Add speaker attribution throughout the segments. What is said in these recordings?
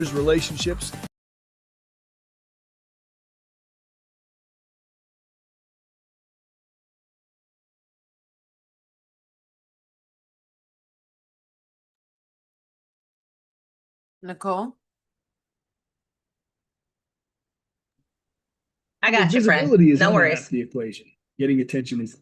Speaker 1: relationships.
Speaker 2: Nicole?
Speaker 3: I got you, friend.
Speaker 1: Visibility is
Speaker 3: No
Speaker 1: only half
Speaker 3: worries.
Speaker 1: the equation. Getting attention is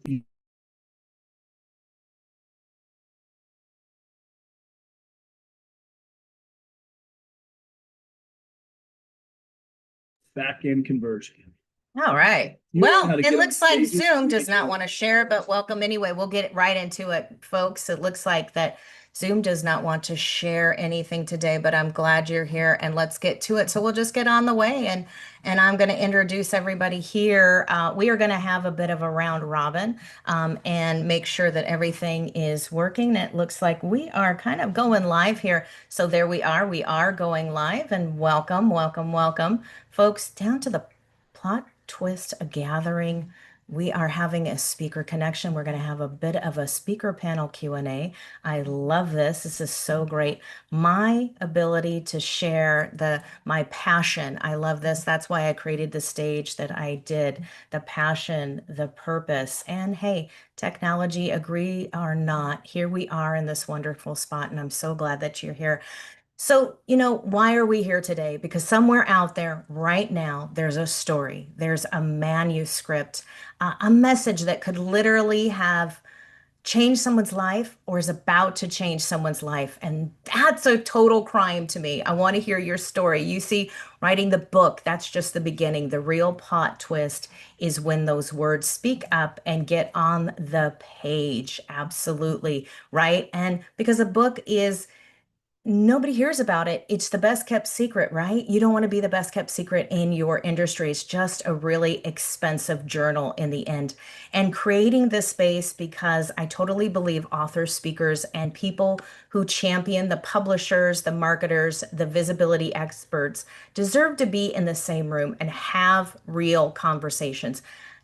Speaker 1: back end conversion.
Speaker 3: All right.
Speaker 1: You learn
Speaker 3: Well,
Speaker 1: how to
Speaker 3: it
Speaker 1: get on
Speaker 3: looks like
Speaker 1: stages,
Speaker 3: Zoom does
Speaker 1: communicate.
Speaker 3: not want to share, but welcome anyway. We'll get right into it, folks. It looks like that Zoom does not want to share anything today, but I'm glad you're here and let's get to it. So we'll just get on the way and I'm going to introduce everybody here. We are going to have a bit of a round robin and make sure that everything is working. It looks like we are kind of going live here. So there we are. We are going live and welcome, welcome, welcome, folks, down to the plot twist a gathering. We are having a speaker connection. We're going to have a bit of a speaker panel Q&A. I love this. This is so great. My ability to share my passion. I love this. That's why I created the stage that I did. The passion, the purpose, and hey, technology, agree or not, here we are in this wonderful spot, and I'm so glad that you're here. So, why are we here today? Because somewhere out there right now, there's a story, there's a manuscript, a message that could literally have changed someone's life or is about to change someone's life. And that's a total crime to me. I want to hear your story. You see, writing the book, that's just the beginning. The real plot twist is when those words speak up and get on the page. Absolutely. Right. And because a book is nobody hears about it. It's the best kept secret, right? You don't want to be the best kept secret in your industry. It's just a really expensive journal in the end. And creating this space because I totally believe authors, speakers, and people who champion the publishers, the marketers, the visibility experts deserve to be in the same room and have real conversations,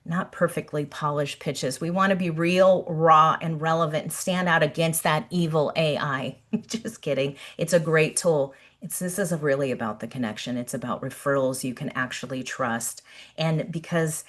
Speaker 3: not perfectly polished pitches. We want to be real, raw, and relevant and stand out against that evil AI. Just kidding. It's a great tool. This is really about the connection. It's about referrals you can actually trust. And because,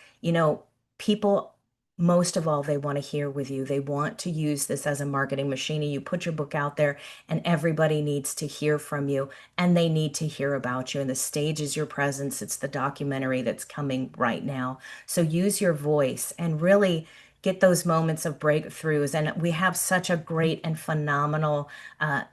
Speaker 3: people, most of all, they want to hear with you. They want to use this as a marketing machine. You put your book out there and everybody needs to hear from you and they need to hear about you. And the stage is your presence. It's the documentary that's coming right now. So use your voice and really get those moments of breakthroughs. And we have such a great and phenomenal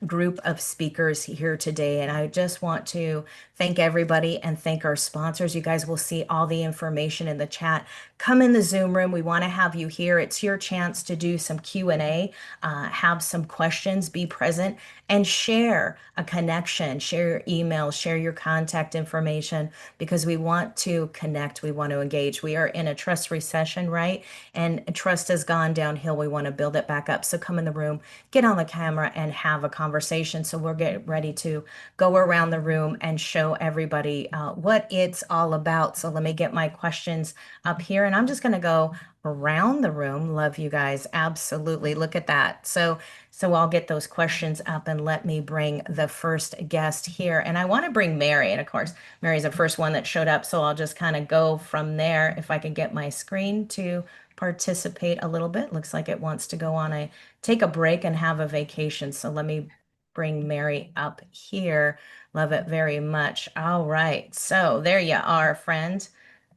Speaker 3: group of speakers here today. And I just want to thank everybody and thank our sponsors. You guys will see all the information in the chat. Come in the Zoom room. We want to have you here. It's your chance to do some Q&A, have some questions, be present, and share a connection, share your email, share your contact information, because we want to connect. We want to engage. We are in a trust recession, right? And trust has gone downhill. We want to build it back up. So come in the room, get on the camera, and have a conversation. So we'll get ready to go around the room and show everybody what it's all about. So let me get my questions up here, and I'm just going to go around the room. Love you guys. Absolutely. Look at that. So I'll get those questions up and let me bring the first guest here. And I want to bring Mary. And of course, Mary's the first one that showed up. So I'll just kind of go from there. If I can get my screen to participate a little bit. Looks like it wants to go on take a break and have a vacation. So let me bring Mary up here. Love it very much. All right. So there you are, friend.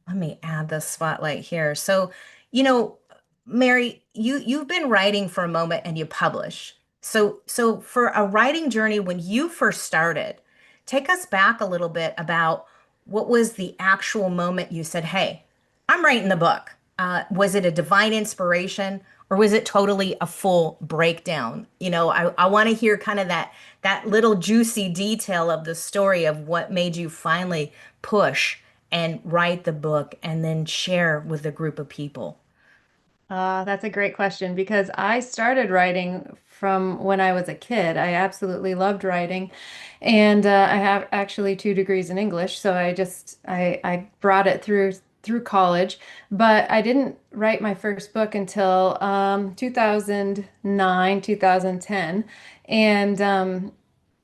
Speaker 3: Let me add the spotlight here. So, you know, Mary, you've been writing for a moment and you publish. So for a writing journey when you first started, take us back a little bit about what was the actual moment you said, "Hey, I'm writing the book." Was it a divine inspiration or was it totally a full breakdown? I want to hear kind of that little juicy detail of the story of what made you finally push and write the book and then share with a group of people.
Speaker 2: That's a great question because I started writing from when I was a kid. I absolutely loved writing, and I have actually 2 degrees in English, so I brought it through college. But I didn't write my first book until 2009, 2010, and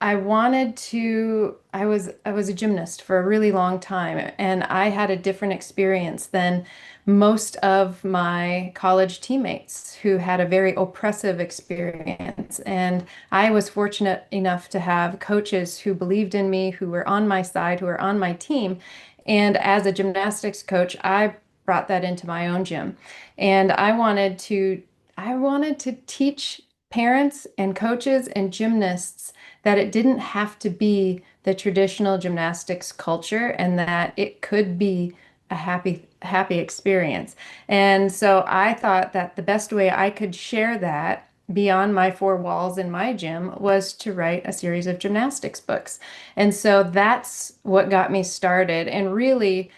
Speaker 2: I wanted to, I was a gymnast for a really long time, and I had a different experience than most of my college teammates who had a very oppressive experience. And I was fortunate enough to have coaches who believed in me, who were on my side, who were on my team. And as a gymnastics coach, I brought that into my own gym. And I wanted to teach parents and coaches and gymnasts that it didn't have to be the traditional gymnastics culture and that it could be a happy experience. And so I thought that the best way I could share that beyond my four walls in my gym was to write a series of gymnastics books. And so that's what got me started. And really,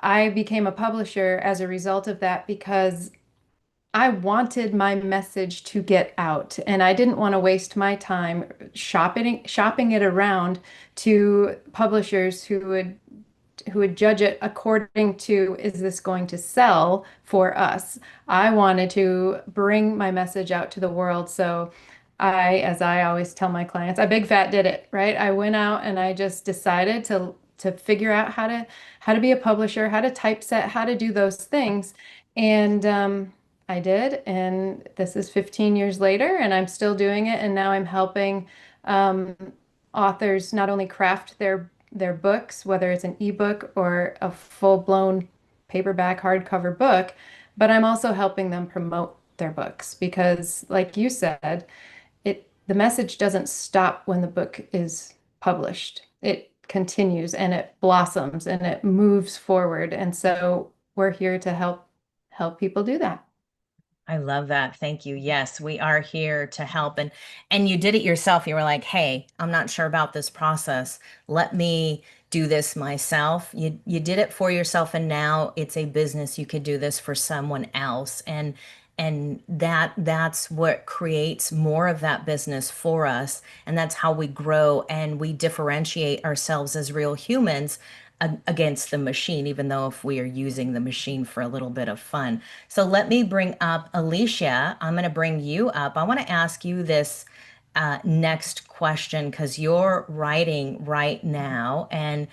Speaker 2: I became a publisher as a result of that because I wanted my message to get out, and I didn't want to waste my time shopping it around to publishers who would judge it according to, is this going to sell for us? I wanted to bring my message out to the world. So as I always tell my clients, I big fat did it, right? I went out and I just decided to figure out how to be a publisher, how to typeset, how to do those things. And I did, and this is 15 years later, and I'm still doing it. And now I'm helping um, authors not only craft their books, whether it's an ebook or a full-blown paperback hardcover book, but I'm also helping them promote their books because, like you said, the message doesn't stop when the book is published. It continues and it blossoms and it moves forward. And so we're here to help people do that.
Speaker 3: I love that. Thank you. Yes, we are here to help. And you did it yourself. You were like, "Hey, I'm not sure about this process. Let me do this myself." You did it for yourself, and now it's a business. You could do this for someone else. And that's what creates more of that business for us. And that's how we grow and we differentiate ourselves as real humans against the machine, even though if we are using the machine for a little bit of fun. So let me bring up Alicia. I'm going to bring you up. I want to ask you this next question because you're writing right now, and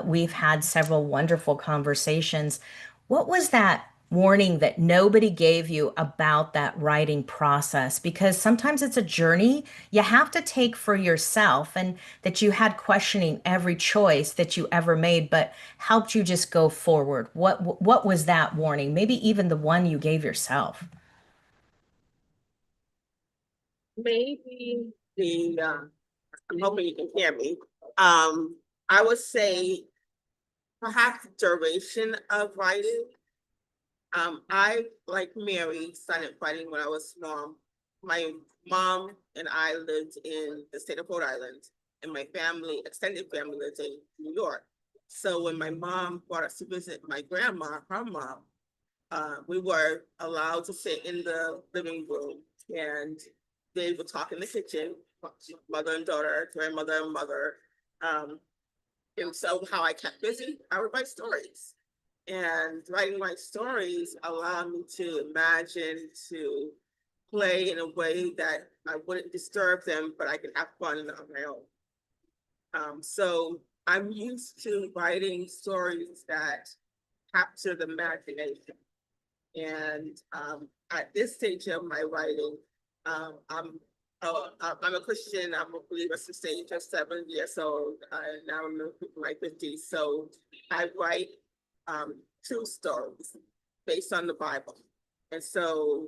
Speaker 3: we've had several wonderful conversations. What was that warning that nobody gave you about that writing process? Because sometimes it's a journey you have to take for yourself, and that you had questioning every choice that you ever made, but helped you just go forward. What was that warning? Maybe even the one you gave yourself.
Speaker 4: Maybe I'm hoping you can hear me. I would say perhaps duration of writing. I, like Mary, started writing when I was small. My mom and I lived in the state of Rhode Island, and my family, extended family, lived in New York. So when my mom brought us to visit my grandma, her mom, we were allowed to sit in the living room, and they would talk in the kitchen, mother and daughter, grandmother and mother. And so how I kept busy, I would write stories. And writing my stories allowed me to imagine, to play in a way that I wouldn't disturb them, but I could have fun on my own. So I'm used to writing stories that capture the imagination. And at this stage of my writing, I'm a Christian. I'm a believer since the age of 7 years old. Now I'm in my 50s. So I write true stories based on the Bible. And so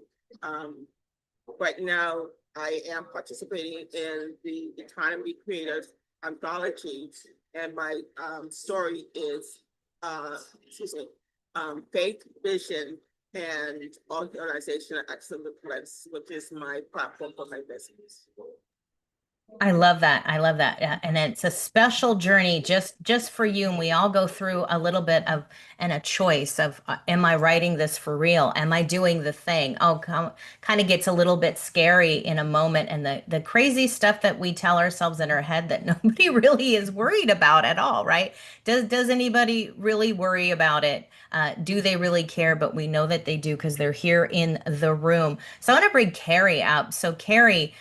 Speaker 4: right now I am participating in the Economy Creators Anthology, and my story is faith, vision, and organizational excellence, which is my platform for my business.
Speaker 3: I love that. I love that. And it's a special journey just for you. And we all go through a little bit of and a choice of am I writing this for real? Am I doing the thing? Oh, kind of gets a little bit scary in a moment. And the crazy stuff that we tell ourselves in our head that nobody really is worried about at all, right? Does anybody really worry about it? Do they really care? But we know that they do because they're here in the room. So I want to bring Carrie up. So Carrie,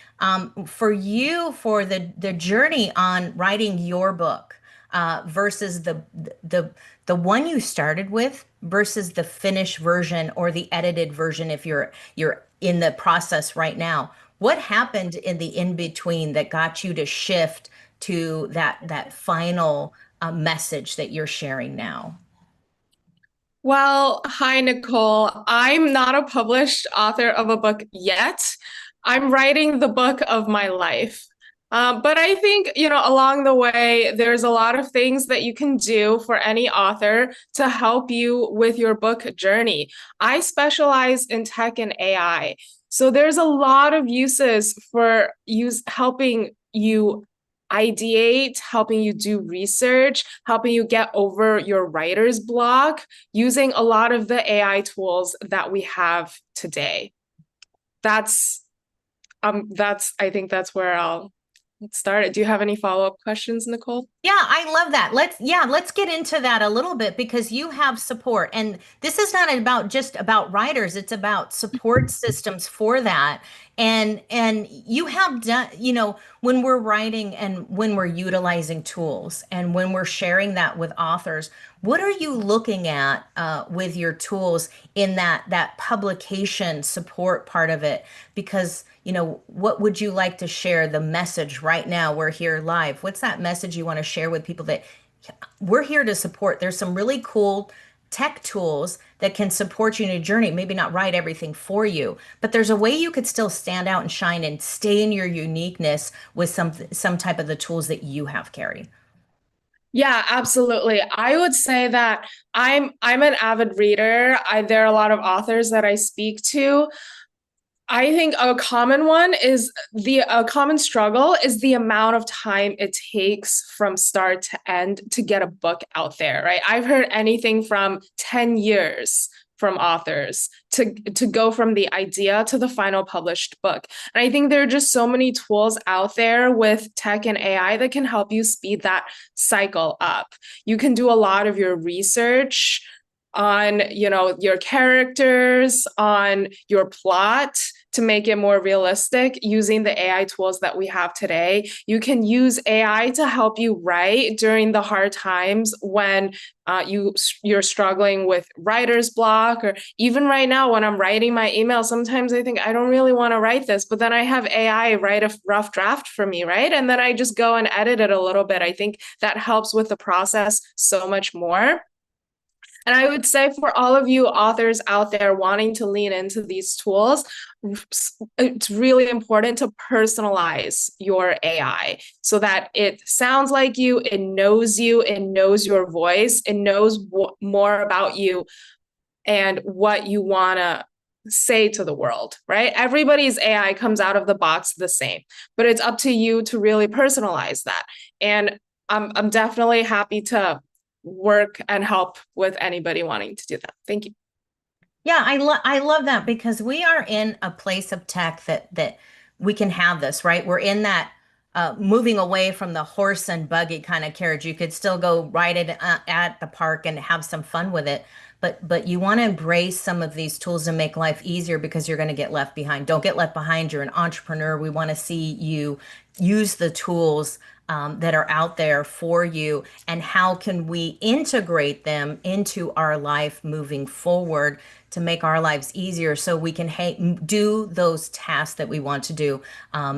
Speaker 3: For you, for the journey on writing your book, versus the one you started with versus the finished version or the edited version if you're in the process right now. What happened in the in between that got you to shift to that final message that you're sharing now?
Speaker 5: Well, hi, Nicole. I'm not a published author of a book yet. I'm writing the book of my life. But I think, along the way, there's a lot of things that you can do for any author to help you with your book journey. I specialize in tech and AI. So there's a lot of uses for helping you ideate, helping you do research, helping you get over your writer's block using a lot of the AI tools that we have today. That's I think that's where I'll start it. Do you have any follow-up questions, Nicole?
Speaker 3: Yeah, I love that. Let's get into that a little bit because you have support. And this is not about just about writers, it's about support systems for that. And you have done, when we're writing and when we're utilizing tools and when we're sharing that with authors, what are you looking at with your tools in that publication support part of it? Because what would you like to share the message right now? We're here live. What's that message you want to share with people that we're here to support? There's some really cool tech tools that can support you in your journey, maybe not write everything for you, but there's a way you could still stand out and shine and stay in your uniqueness with some type of the tools that you have, Carrie.
Speaker 5: Yeah, absolutely. I would say that I'm an avid reader. There are a lot of authors that I speak to. I think a common one is a common struggle is the amount of time it takes from start to end to get a book out there, right? I've heard anything from 10 years from authors to go from the idea to the final published book. And I think there are just so many tools out there with tech and AI that can help you speed that cycle up. You can do a lot of your research on, your characters, on your plot to make it more realistic using the AI tools that we have today. You can use AI to help you write during the hard times when you're struggling with writer's block, or even right now when I'm writing my email, sometimes I think I don't really want to write this, but then I have AI write a rough draft for me, right? And then I just go and edit it a little bit. I think that helps with the process so much more. And I would say for all of you authors out there wanting to lean into these tools, it's really important to personalize your AI so that it sounds like you, it knows your voice, it knows more about you and what you want to say to the world, right? Everybody's AI comes out of the box the same, but it's up to you to really personalize that. And I'm definitely happy to work and help with anybody wanting to do that. Thank you.
Speaker 3: Yeah, I love that because we are in a place of tech that we can have this, right? We're in that moving away from the horse and buggy kind of carriage. You could still go ride it at the park and have some fun with it, but you want to embrace some of these tools and make life easier because you're going to get left behind. Don't get left behind. You're an entrepreneur. We want to see you use the tools that are out there for you, and how can we integrate them into our life moving forward to make our lives easier so we can do those tasks that we want to do.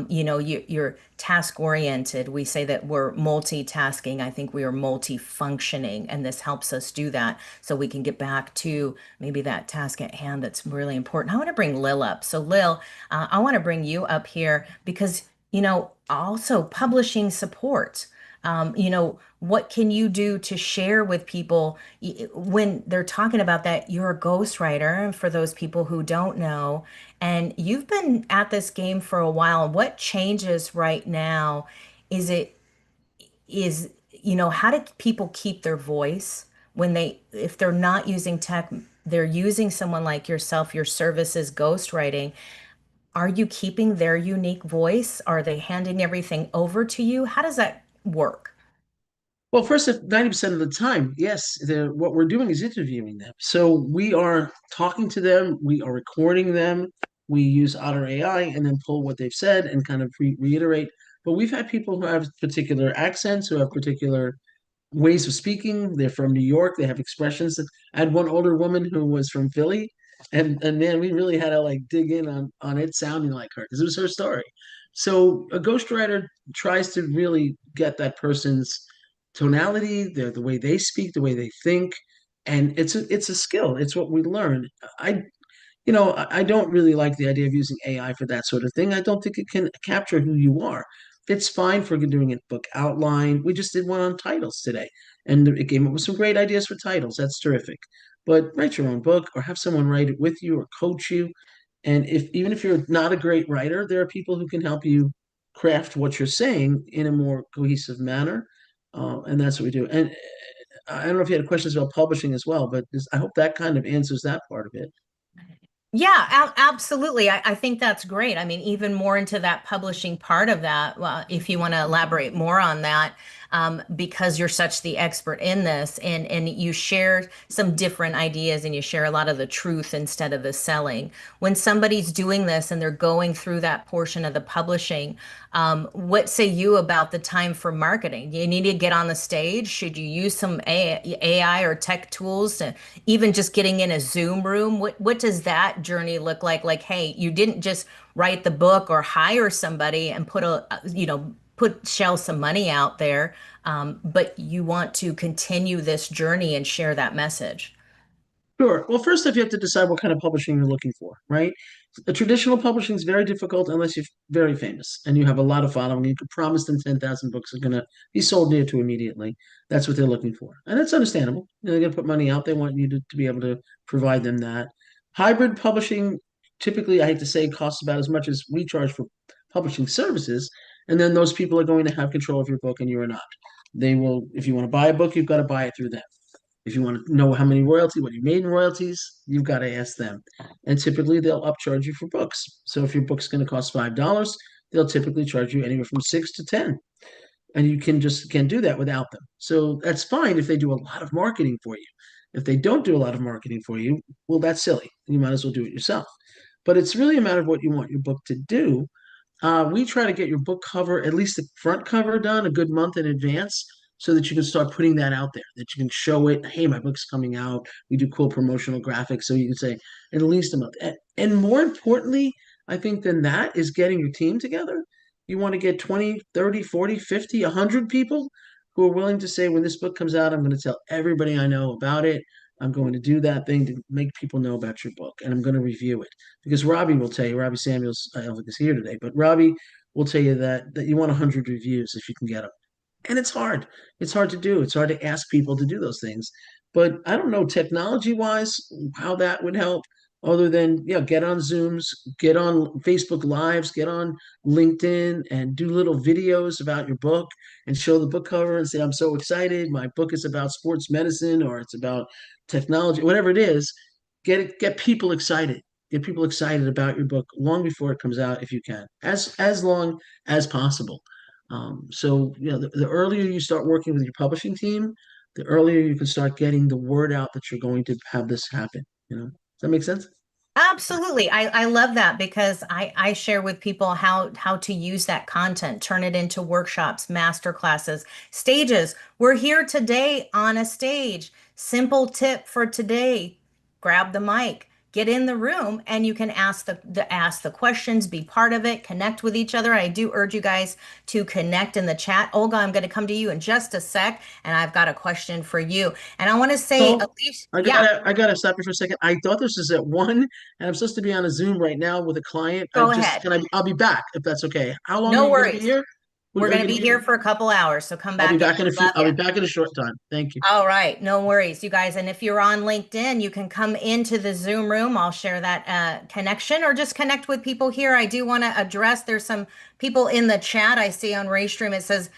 Speaker 3: You're task oriented. We say that we're multitasking. I think we are multifunctioning, and this helps us do that so we can get back to maybe that task at hand that's really important. I want to bring Lil up. So Lil, I want to bring you up here because also publishing support. What can you do to share with people when they're talking about that? You're a ghostwriter, and for those people who don't know, and you've been at this game for a while. What changes right now? Is how do people keep their voice if they're not using tech, they're using someone like yourself, your services, ghostwriting. Are you keeping their unique voice? Are they handing everything over to you? How does that work?
Speaker 6: Well, first, if 90% of the time, yes, what we're doing is interviewing them. So we are talking to them, we are recording them, we use Otter AI and then pull what they've said and kind of reiterate. But we've had people who have particular accents, who have particular ways of speaking. They're from New York. They have expressions. I had one older woman who was from Philly, and man, we really had to like dig in on it sounding like her because it was her story. So a ghostwriter tries to really get that person's tonality, the way they speak, the way they think, and it's a skill. It's what we learn. I I don't really like the idea of using AI for that sort of thing. I don't think it can capture who you are. It's fine for doing a book outline. We just did one on titles today, and it came up with some great ideas for titles. That's terrific. But write your own book or have someone write it with you or coach you. And if even if you're not a great writer, there are people who can help you craft what you're saying in a more cohesive manner. And that's what we do. And I don't know if you had questions about publishing as well, but I hope that kind of answers that part of it.
Speaker 3: Yeah, absolutely. I think that's great. I mean, even more into that publishing part of that, if you want to elaborate more on that, because you're such the expert in this and you share some different ideas and you share a lot of the truth instead of the selling. When somebody's doing this and they're going through that portion of the publishing, what say you about the time for marketing? Do you need to get on the stage? Should you use some AI or tech tools to even just getting in a Zoom room? What does that journey look like? Like, hey, you didn't just write the book or hire somebody and shell some money out there, but you want to continue this journey and share that message.
Speaker 6: Sure. Well, first off, you have to decide what kind of publishing you're looking for, right? A traditional publishing is very difficult unless you're very famous and you have a lot of following. You could promise them 10,000 books are going to be sold near to immediately. That's what they're looking for. And it's understandable. They're going to put money out. They want you to be able to provide them that. Hybrid publishing, typically, I hate to say, costs about as much as we charge for publishing services. And then those people are going to have control of your book and you are not. They will, if you want to buy a book, you've got to buy it through them. If you want to know how many royalties, what you made in royalties, you've got to ask them. And typically they'll upcharge you for books. So if your book's going to cost $5, they'll typically charge you anywhere from 6 to 10. And you can't do that without them. So that's fine if they do a lot of marketing for you. If they don't do a lot of marketing for you, well, that's silly. You might as well do it yourself. But it's really a matter of what you want your book to do. We try to get your book cover, at least the front cover, done a good month in advance so that you can start putting that out there, that you can show it. Hey, my book's coming out. We do cool promotional graphics. So you can say at least a month. And more importantly, I think than that is getting your team together. You want to get 20, 30, 40, 50, 100 people who are willing to say, when this book comes out, I'm going to tell everybody I know about it. I'm going to do that thing to make people know about your book, and I'm going to review it. Because Robbie will tell you, Robbie Samuels, I don't think is here today, but Robbie will tell you that you want 100 reviews if you can get them. And it's hard. It's hard to do. It's hard to ask people to do those things. But I don't know technology wise how that would help other than get on Zooms, get on Facebook Lives, get on LinkedIn and do little videos about your book and show the book cover and say, I'm so excited. My book is about sports medicine or it's about technology, whatever it is. Get people excited. Get people excited about your book long before it comes out if you can, as long as possible. So the earlier you start working with your publishing team, the earlier you can start getting the word out that you're going to have this happen. Does that make sense?
Speaker 3: Absolutely. I love that because I share with people how to use that content, turn it into workshops, master classes, stages. We're here today on a stage. Simple tip for today, grab the mic, get in the room, and you can ask the questions, be part of it, connect with each other. I do urge you guys to connect in the chat. Olga, I'm going to come to you in just a sec, and I've got a question for you. And I want to say,
Speaker 6: So
Speaker 3: Alicia,
Speaker 6: I gotta stop you for a second. I thought this was at 1, and I'm supposed to be on a Zoom right now with a client.
Speaker 3: go ahead.
Speaker 6: I'll be back if that's okay. How long are
Speaker 3: No
Speaker 6: you gonna be
Speaker 3: worries.
Speaker 6: here?
Speaker 3: We're
Speaker 6: Are you
Speaker 3: going to
Speaker 6: gonna
Speaker 3: be here for a couple hours, so come
Speaker 6: I'll be
Speaker 3: back in.
Speaker 6: back in a few.
Speaker 3: Love
Speaker 6: I'll
Speaker 3: ya.
Speaker 6: be back in a short time. Thank you.
Speaker 3: All right, no worries, you guys. And if you're on LinkedIn, you can come into the Zoom room. I'll share that connection or just connect with people here. I do want to address, there's some people in the chat I see on Restream. It says,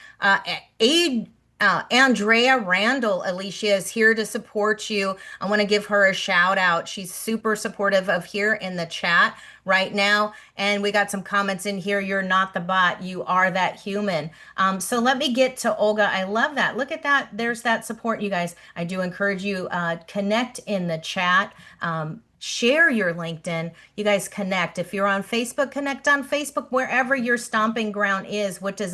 Speaker 3: Andrea Randall, Alicia is here to support you. I want to give her a shout out. She's super supportive of here in the chat right now. And we got some comments in here. You're not the bot. You are that human. So let me get to Olga. I love that. Look at that. There's that support, you guys. I do encourage you, connect in the chat. share your LinkedIn. You guys connect. If you're on Facebook, connect on Facebook, wherever your stomping ground is. Where's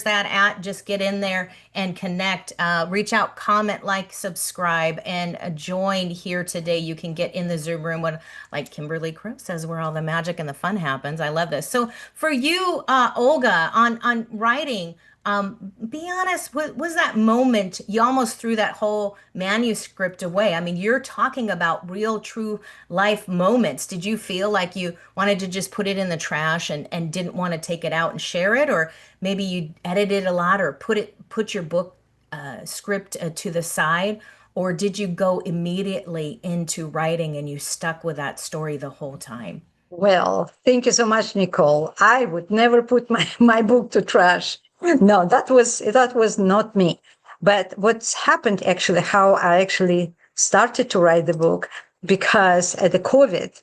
Speaker 3: that at? Just get in there and connect. Reach out, comment, like, subscribe, and join here today. You can get in the Zoom room when, like Kimberly Crow says, where all the magic and the fun happens. I love this. So for you, Olga, on writing, be honest, what was that moment you almost threw that whole manuscript away? I mean, you're talking about real, true life moments. Did you feel like you wanted to just put it in the trash and didn't want to take it out and share it? Or maybe you edited a lot or put your book script to the side? Or did you go immediately into writing and you stuck with that story the whole time?
Speaker 7: Well, thank you so much, Nicole. I would never put my book to trash. No, that was not me. But what's happened actually, how I actually started to write the book, because at the COVID,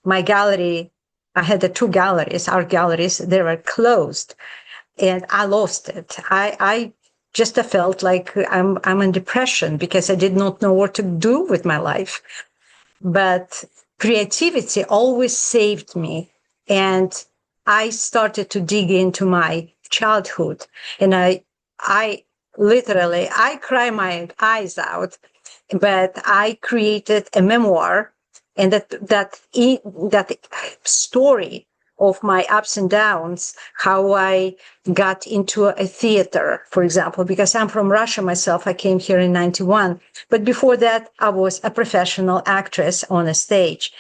Speaker 7: my gallery, I had the two galleries, art galleries, they were closed, and I lost it. I just felt like I'm in depression because I did not know what to do with my life. But creativity always saved me, and I started to dig into my childhood, and I literally cry my eyes out, but I created a memoir, and that story of my ups and downs, how I got into a theater, for example, because I'm from Russia myself. I came here in 91. But before that, I was a professional actress on a stage.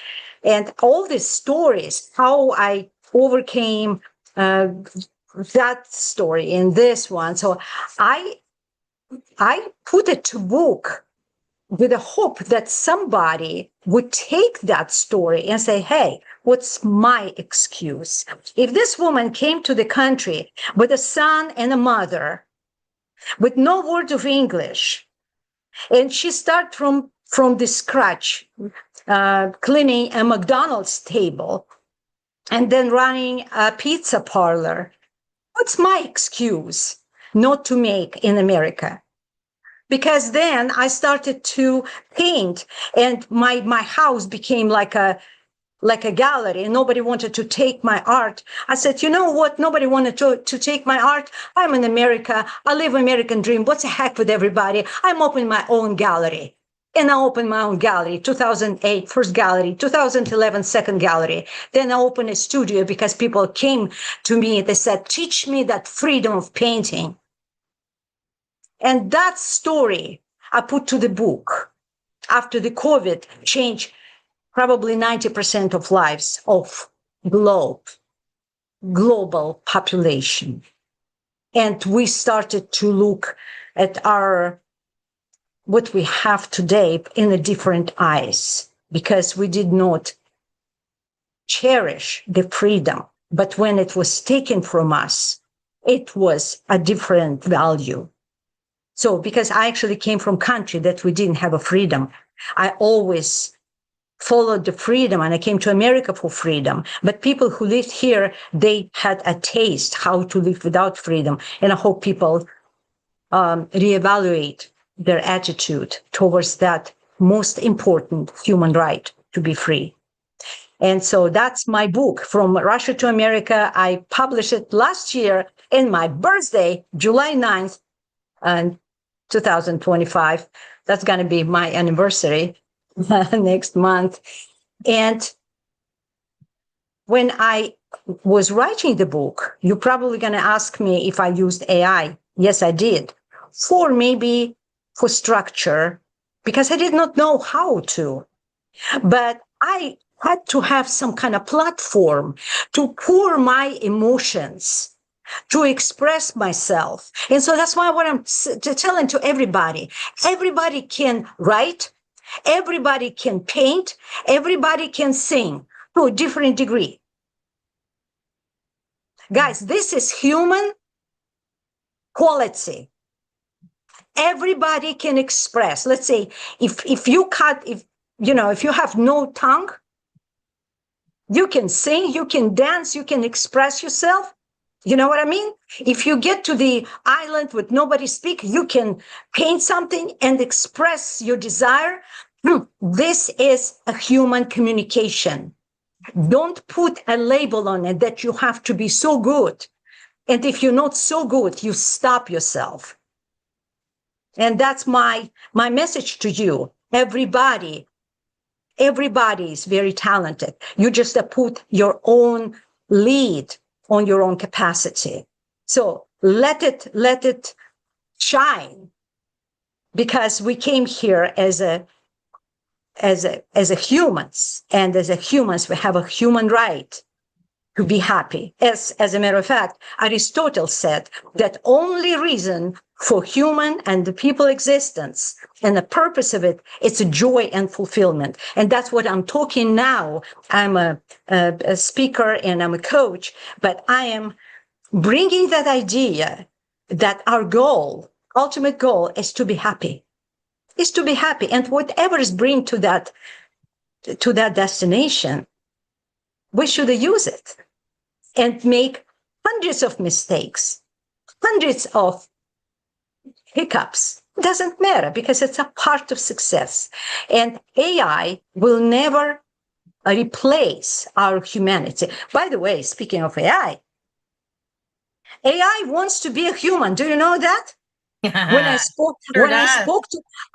Speaker 7: And all these stories, how I overcame that story in this one. So I put it to book with the hope that somebody would take that story and say, hey, what's my excuse? If this woman came to the country with a son and a mother, with no word of English, and she started from the scratch, cleaning a McDonald's table and then running a pizza parlor, what's my excuse not to make in America? Because then I started to paint, and my house became like a gallery, and nobody wanted to take my art. I said, you know what? Nobody wanted to take my art. I'm in America. I live American dream. What's the heck with everybody? I'm opening my own gallery. And I opened my own gallery, 2008, first gallery, 2011, second gallery. Then I opened a studio because people came to me. They said, teach me that freedom of painting. And that story I put to the book after the COVID changed probably 90% of lives of global population. And we started to look at what we have today in a different eyes, because we did not cherish the freedom. But when it was taken from us, it was a different value. So because I actually came from a country that we didn't have a freedom, I always followed the freedom, and I came to America for freedom. But people who lived here, they had a taste how to live without freedom. And I hope people reevaluate their attitude towards that most important human right, to be free. And so that's my book, From Russia to America. I published it last year in my birthday, July 9th, 2025. That's going to be my anniversary next month. And when I was writing the book, you're probably going to ask me if I used AI. Yes, I did. For structure, because I did not know how to. But I had to have some kind of platform to pour my emotions, to express myself. And so that's why what I'm telling to everybody can write, everybody can paint, everybody can sing to a different degree. Guys, this is human quality. Everybody can express. Let's say if you have no tongue, you can sing, you can dance, you can express yourself. You know what I mean? If you get to the island with nobody speak, you can paint something and express your desire. This is a human communication. Don't put a label on it that you have to be so good. And if you're not so good, you stop yourself. And that's my message to you. Everybody is very talented. You just put your own lead on your own capacity. So let it shine, because we came here as a humans, and as a humans, we have a human right to be happy. As a matter of fact, Aristotle said that only reason for human and the people existence and the purpose of it, it's a joy and fulfillment. And that's what I'm talking now. I'm a speaker and I'm a coach, but I am bringing that idea that our goal, ultimate goal, is to be happy. Is to be happy. And whatever is bring to that destination, we should use it and make hundreds of mistakes, hundreds of hiccups. Doesn't matter, because it's a part of success. And AI will never replace our humanity. By the way, speaking of AI wants to be a human. Do you know that? When I spoke,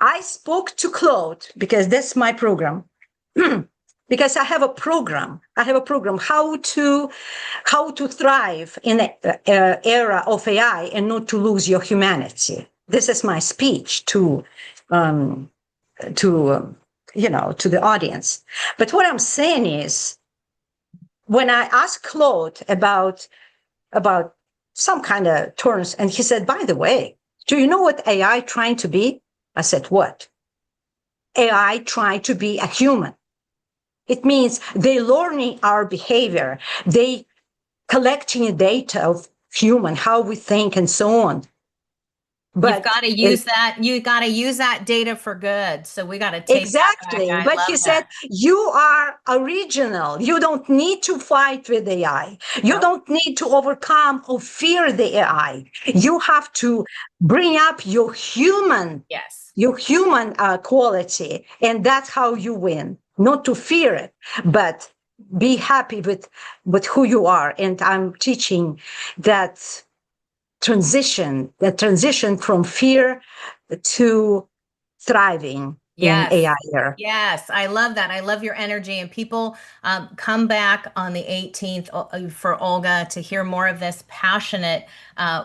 Speaker 7: I spoke to Claude, because that's my program. Because I have a program. How to thrive in the era of AI and not to lose your humanity. This is my speech to the audience. But what I'm saying is, when I asked Claude about some kind of terms, and he said, by the way, do you know what AI trying to be? I said, what? AI trying to be a human. It means they learning our behavior. They collecting data of human, how we think and so on. But
Speaker 3: you've got to use that. You got to use that data for good. So we got to take
Speaker 7: exactly.
Speaker 3: that back.
Speaker 7: But he said, you are original. You don't need to fight with AI. You don't need to overcome or fear the AI. You have to bring up your human, quality, and that's how you win. Not to fear it, but be happy with who you are. And I'm teaching that transition from fear to thriving in AI era.
Speaker 3: Yes, I love that. I love your energy. And people come back on the 18th for Olga to hear more of this passionate,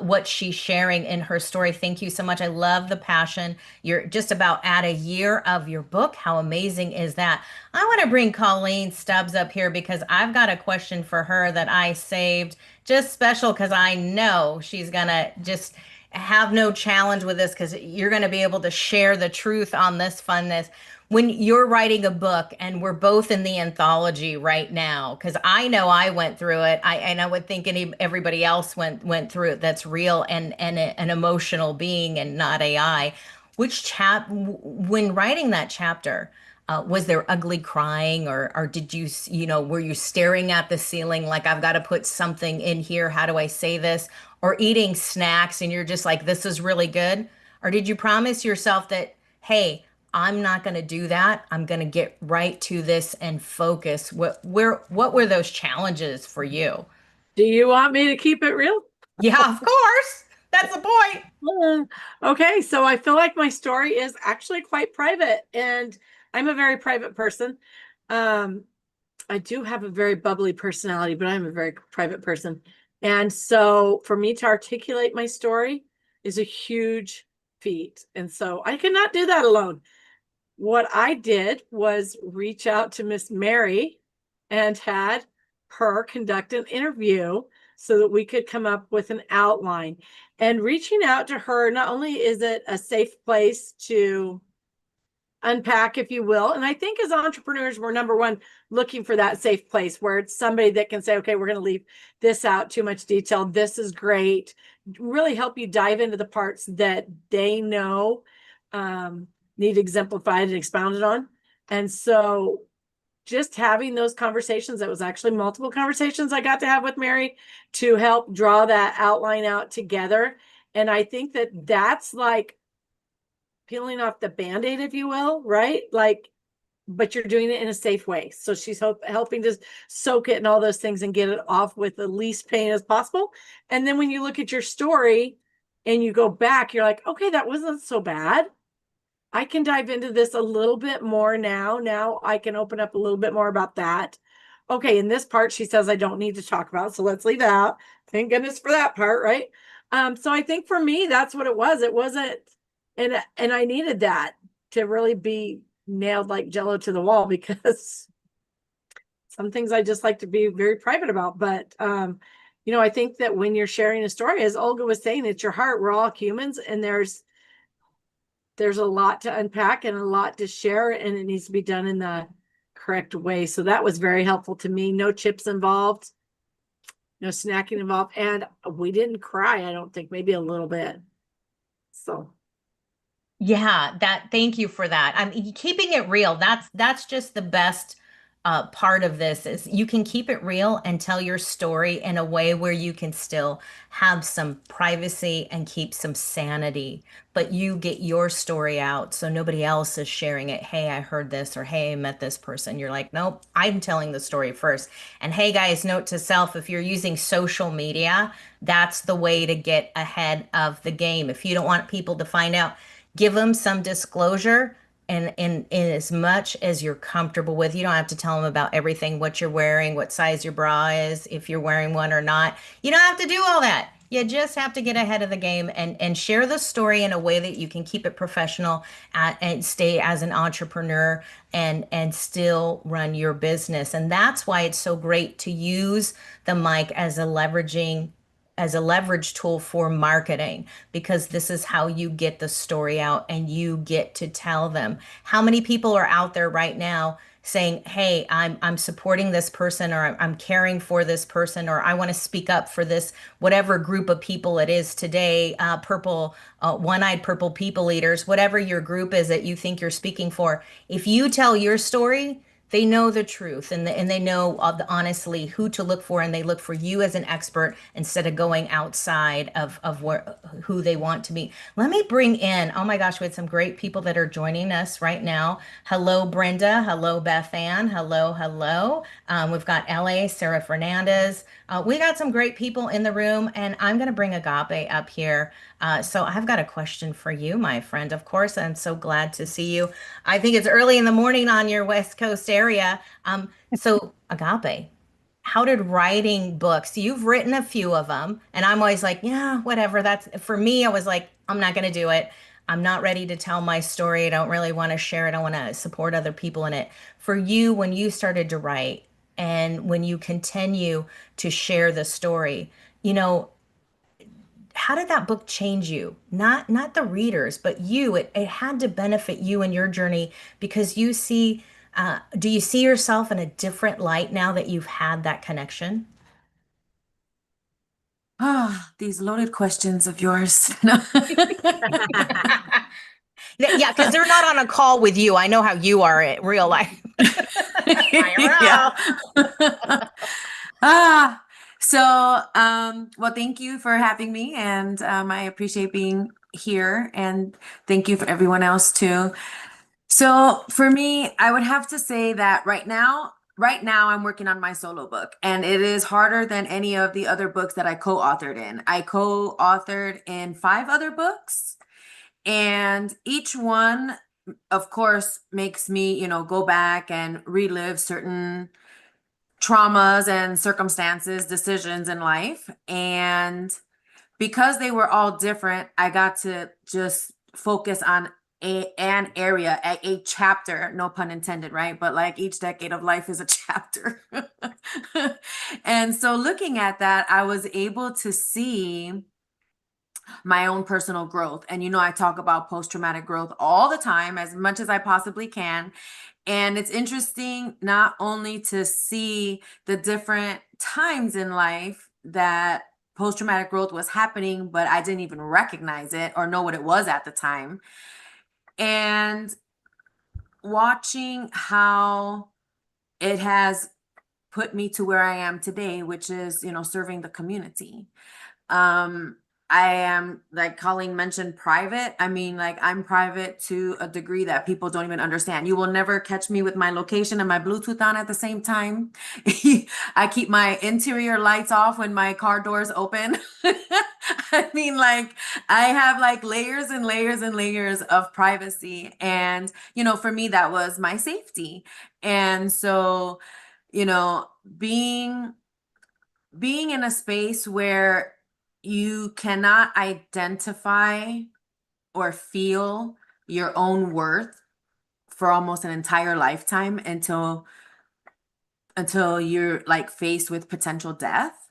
Speaker 3: what she's sharing in her story. Thank you so much. I love the passion. You're just about at a year of your book. How amazing is that? I want to bring Colleen Stubbs up here because I've got a question for her that I saved just special because I know she's going to just have no challenge with this because you're going to be able to share the truth on this funness. When you're writing a book, and we're both in the anthology right now, because I know I went through it, and I would think everybody else went through it. That's real and an emotional being and not AI. When writing that chapter, was there ugly crying, or did you were you staring at the ceiling like, I've got to put something in here? How do I say this? Or eating snacks and you're just like, this is really good? Or did you promise yourself that, hey, I'm not going to do that. I'm going to get right to this and focus. What were those challenges for you?
Speaker 8: Do you want me to keep it real?
Speaker 3: Yeah, of course. That's the point.
Speaker 8: Okay, so I feel like my story is actually quite private, and I'm a very private person. I do have a very bubbly personality, but I'm a very private person. And so for me to articulate my story is a huge feat. And so I could not do that alone. What I did was reach out to Miss Mary and had her conduct an interview so that we could come up with an outline. And reaching out to her, not only is it a safe place to unpack, if you will. And I think as entrepreneurs, we're number one looking for that safe place where it's somebody that can say, okay, we're going to leave this out, too much detail. This is great. Really help you dive into the parts that they know need exemplified and expounded on. And so just having those conversations, that was actually multiple conversations I got to have with Mary to help draw that outline out together. And I think that that's like peeling off the Band-Aid, if you will, right? Like but you're doing it in a safe way. So she's helping to soak it and all those things and get it off with the least pain as possible. And then when you look at your story and you go back, you're like, okay, that wasn't so bad. I can dive into this a little bit more now. Now I can open up a little bit more about that. Okay, in this part, she says I don't need to talk about, so let's leave that out. Thank goodness for that part, right? So I think for me, that's what it was. It wasn't, and I needed that to really be nailed like Jello to the wall, because some things I just like to be very private about. But you know, I think that when you're sharing a story, as Olga was saying, it's your heart. We're all humans, and there's a lot to unpack and a lot to share, and it needs to be done in the correct way. So that was very helpful to me. No chips involved, no snacking involved, and we didn't cry, I don't think, maybe a little bit. So
Speaker 3: Yeah, thank you for that. I mean, keeping it real, that's just the best part of this, is you can keep it real and tell your story in a way where you can still have some privacy and keep some sanity, but you get your story out so nobody else is sharing it. Hey, I heard this, or hey, I met this person. You're like, nope, I'm telling the story first. And hey, guys, note to self, if you're using social media, that's the way to get ahead of the game. If you don't want people to find out, give them some disclosure, and in as much as you're comfortable with. You don't have to tell them about everything, what you're wearing, what size your bra is, if you're wearing one or not. You don't have to do all that. You just have to get ahead of the game and share the story in a way that you can keep it professional, and stay as an entrepreneur and still run your business. And that's why it's so great to use the mic as a leverage tool for marketing, because this is how you get the story out and you get to tell them. How many people are out there right now saying, hey, I'm supporting this person, or I'm caring for this person, or I want to speak up for this, whatever group of people it is today, one-eyed purple people eaters, whatever your group is that you think you're speaking for. If you tell your story, they know the truth, and they know honestly who to look for, and they look for you as an expert instead of going outside of who they want to be. Let me bring in, oh my gosh, we had some great people that are joining us right now. Hello, Brenda. Hello, Beth Ann. Hello, hello. We've got LA, Sarah Fernandez. We got some great people in the room, and I'm going to bring Agape up here. So I've got a question for you, my friend. Of course, I'm so glad to see you. I think it's early in the morning on your West Coast area. So Agape, how did writing books? You've written a few of them, and I'm always like, yeah, whatever. That's for me. I was like, I'm not going to do it. I'm not ready to tell my story. I don't really want to share it. I want to support other people in it. For you, when you started to write and when you continue to share the story, you know, how did that book change you? Not the readers, but you. It had to benefit you in your journey, because you see, do you see yourself in a different light now that you've had that connection?
Speaker 9: Ah, these loaded questions of yours. No.
Speaker 3: Yeah, because they're not on a call with you. I know how you are in real life.
Speaker 9: Yeah. Well, thank you for having me, and I appreciate being here, and thank you for everyone else too. So for me, I would have to say that right now I'm working on my solo book, and it is harder than any of the other books that I co-authored in. I co-authored in 5 other books, and each one, of course, makes me, go back and relive certain traumas and circumstances, decisions in life. And because they were all different, I got to just focus on an area, a chapter, no pun intended, right? But like each decade of life is a chapter. And so looking at that, I was able to see my own personal growth. And I talk about post-traumatic growth all the time, as much as I possibly can. And it's interesting not only to see the different times in life that post-traumatic growth was happening, but I didn't even recognize it or know what it was at the time. And watching how it has put me to where I am today, which is, serving the community. I am, like Colleen mentioned, private. I mean, like I'm private to a degree that people don't even understand. You will never catch me with my location and my Bluetooth on at the same time. I keep my interior lights off when my car doors open. I mean, like I have like layers and layers and layers of privacy. And, for me, that was my safety. And so, you know, being being in a space where you cannot identify or feel your own worth for almost an entire lifetime until you're like faced with potential death.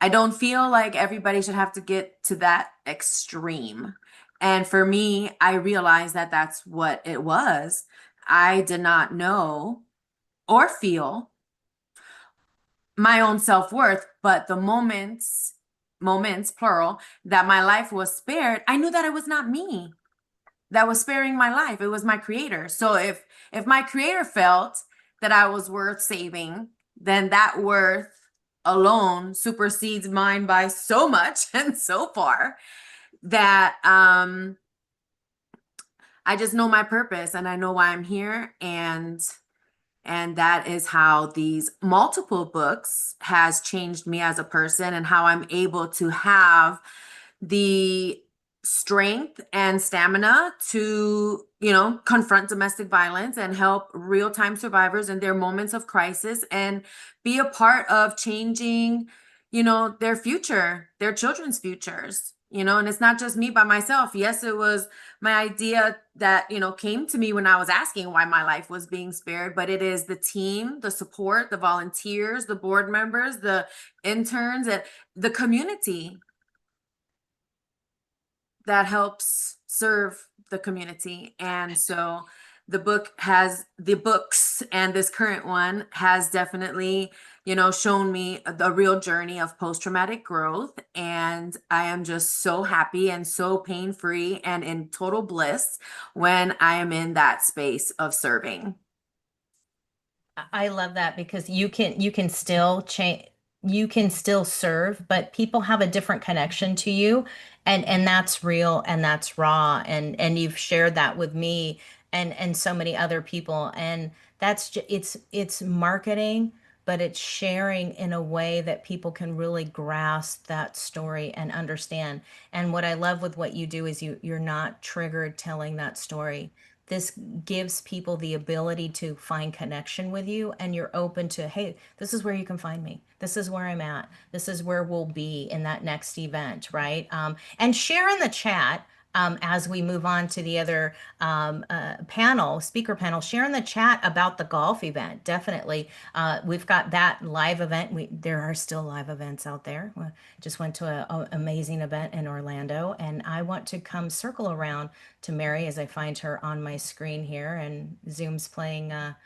Speaker 9: I don't feel like everybody should have to get to that extreme. And for me, I realized that that's what it was. I did not know or feel my own self-worth, but the moments plural, that my life was spared, I knew that it was not me that was sparing my life. It was my creator. So if my creator felt that I was worth saving, then that worth alone supersedes mine by so much and so far that I just know my purpose and I know why I'm here. And that is how these multiple books has changed me as a person and how I'm able to have the strength and stamina to, confront domestic violence and help real-time survivors in their moments of crisis and be a part of changing, their future, their children's futures, and it's not just me by myself. Yes, it was my idea that, came to me when I was asking why my life was being spared, but it is the team, the support, the volunteers, the board members, the interns, and the community that helps serve the community. And so the books and this current one has definitely, shown me the real journey of post-traumatic growth. And I am just so happy and so pain-free and in total bliss when I am in that space of serving.
Speaker 3: I love that because you can still change, you can still serve, but people have a different connection to you, and that's real and that's raw, and you've shared that with me and so many other people, and it's marketing, but it's sharing in a way that people can really grasp that story and understand. And what I love with what you do is you're not triggered telling that story. This gives people the ability to find connection with you, and you're open to, hey, this is where you can find me, this is where I'm at, this is where we'll be in that next event, right? And share in the chat, as we move on to the other speaker panel, share in the chat about the golf event. Definitely. We've got that live event. There are still live events out there. We just went to an amazing event in Orlando, and I want to come circle around to Mary as I find her on my screen here, and Zoom's playing a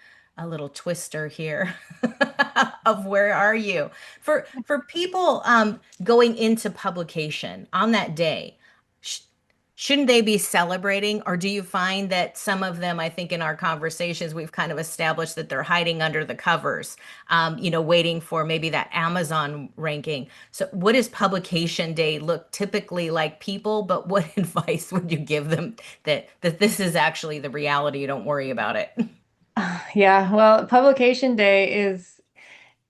Speaker 3: little twister here of where are you for people going into publication on that day. Shouldn't they be celebrating, or do you find that some of them, I think in our conversations, we've kind of established that they're hiding under the covers, waiting for maybe that Amazon ranking? So what does publication day look typically like, people, but what advice would you give them that this is actually the reality, don't worry about it?
Speaker 2: Yeah, well, publication day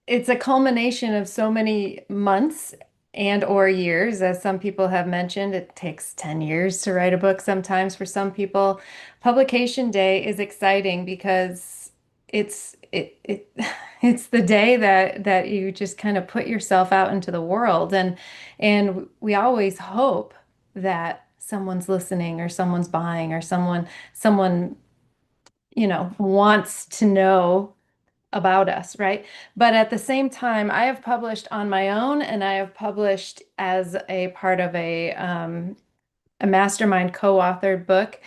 Speaker 2: it's a culmination of so many months and or years. As some people have mentioned, it takes 10 years to write a book sometimes for some people. Publication day is exciting because it it's the day that you just kind of put yourself out into the world, and we always hope that someone's listening or someone's buying or someone wants to know about us, right? But at the same time, I have published on my own, and I have published as a part of a mastermind co-authored book.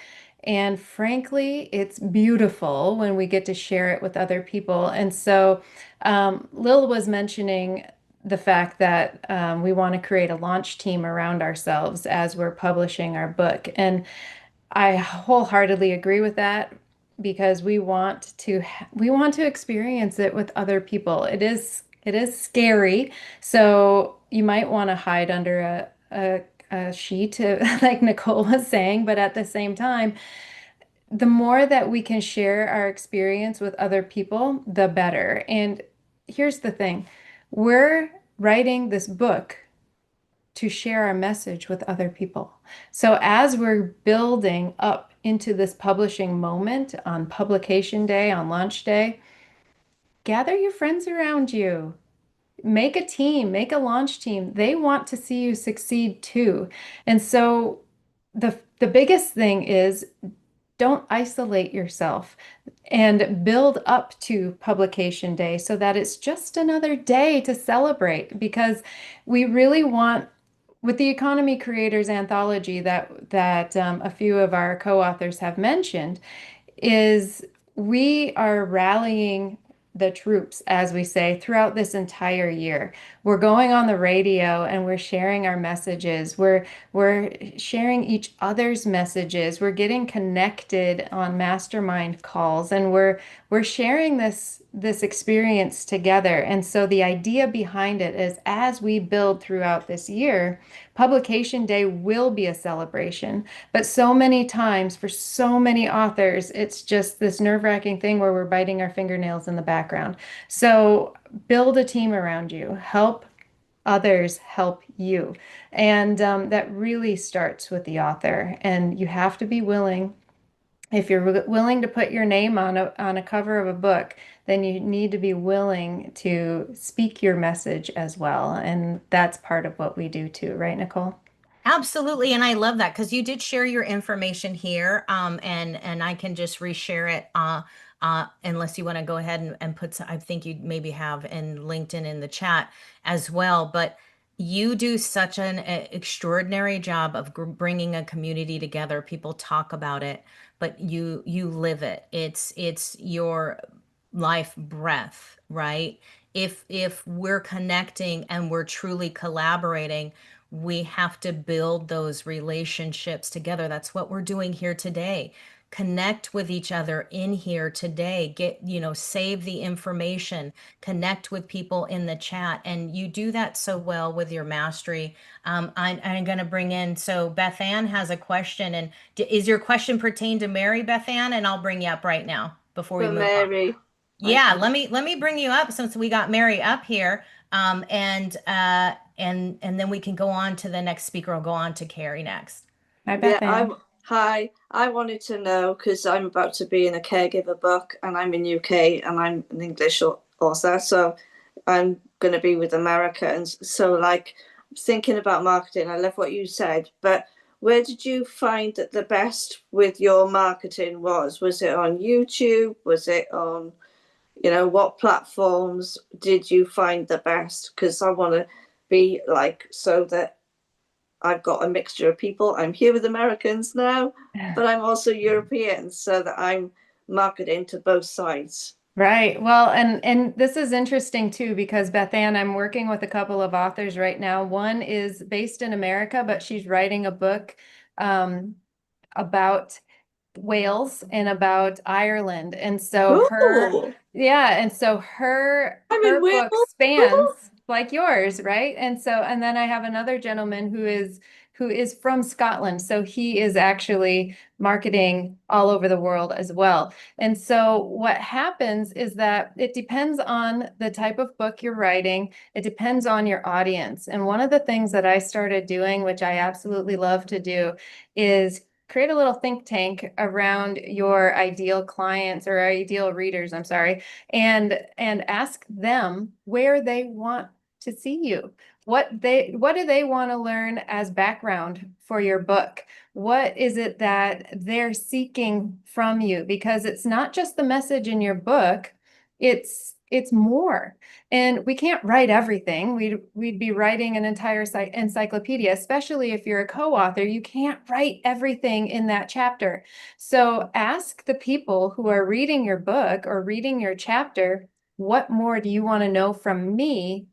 Speaker 2: And frankly, it's beautiful when we get to share it with other people. And so Lil was mentioning the fact that we want to create a launch team around ourselves as we're publishing our book. And I wholeheartedly agree with that, because we want to experience it with other people. It is scary, so you might want to hide under a a she to, like Nicole was saying, but at the same time, the more that we can share our experience with other people, the better. And here's the thing, we're writing this book to share our message with other people. So as we're building up into this publishing moment on publication day, on launch day, gather your friends around you. Make a team, make a launch team. They want to see you succeed too. And so the biggest thing is don't isolate yourself and build up to publication day so that it's just another day to celebrate, because we really want, with the Economy Creators Anthology that a few of our co-authors have mentioned, is we are rallying the troops, as we say, throughout this entire year. We're going on the radio and we're sharing our messages. We're sharing each other's messages. We're getting connected on mastermind calls, and we're sharing this experience together. And so the idea behind it is, as we build throughout this year, publication day will be a celebration. But so many times for so many authors, it's just this nerve-wracking thing where we're biting our fingernails in the background. So build a team around you, help others help you. And that really starts with the author. And you have to be willing. If you're willing to put your name on a cover of a book, then you need to be willing to speak your message as well. And that's part of what we do too, right, Nicole?
Speaker 3: Absolutely. And I love that because you did share your information here. And I can just reshare it unless you want to go ahead and put some, I think you maybe have in LinkedIn in the chat as well. But you do such an extraordinary job of bringing a community together. People talk about it, but you live it. It's your life breath, right? If we're connecting and we're truly collaborating, we have to build those relationships together. That's what we're doing here today. Connect with each other in here today. Save the information, connect with people in the chat. And you do that so well with your mastery. I'm going to bring in, so Beth Ann has a question. And is your question pertain to Mary, Beth Ann? And I'll bring you up right now before we
Speaker 10: For
Speaker 3: move on.
Speaker 10: Mary.
Speaker 3: Yeah, let me bring you up since we got Mary up here. And then we can go on to the next speaker. I'll go on to Carrie next.
Speaker 2: Hi, Beth Ann.
Speaker 10: Hi, I wanted to know, because I'm about to be in a caregiver book and I'm in UK and I'm an English author, so I'm going to be with Americans. So like thinking about marketing, I love what you said, but where did you find that the best with your marketing was? Was it on YouTube? Was it on, what platforms did you find the best? Because I want to be like, so that I've got a mixture of people. I'm here with Americans now, but I'm also European, so that I'm marketing to both sides.
Speaker 2: Right. Well, and this is interesting too, because Beth Ann, I'm working with a couple of authors right now. One is based in America, but she's writing a book about Wales and about Ireland. And so her
Speaker 10: I'm in
Speaker 2: book
Speaker 10: Wales.
Speaker 2: spans like yours, right? And then I have another gentleman who is from Scotland. So he is actually marketing all over the world as well. And so what happens is that it depends on the type of book you're writing. It depends on your audience. And one of the things that I started doing, which I absolutely love to do, is create a little think tank around your ideal clients or ideal readers, I'm sorry, and ask them where they want to see you. What do they want to learn as background for your book? What is it that they're seeking from you? Because it's not just the message in your book, it's more. And we can't write everything. We'd be writing an entire encyclopedia, especially if you're a co-author. You can't write everything in that chapter. So ask the people who are reading your book or reading your chapter, what more do you want to know from me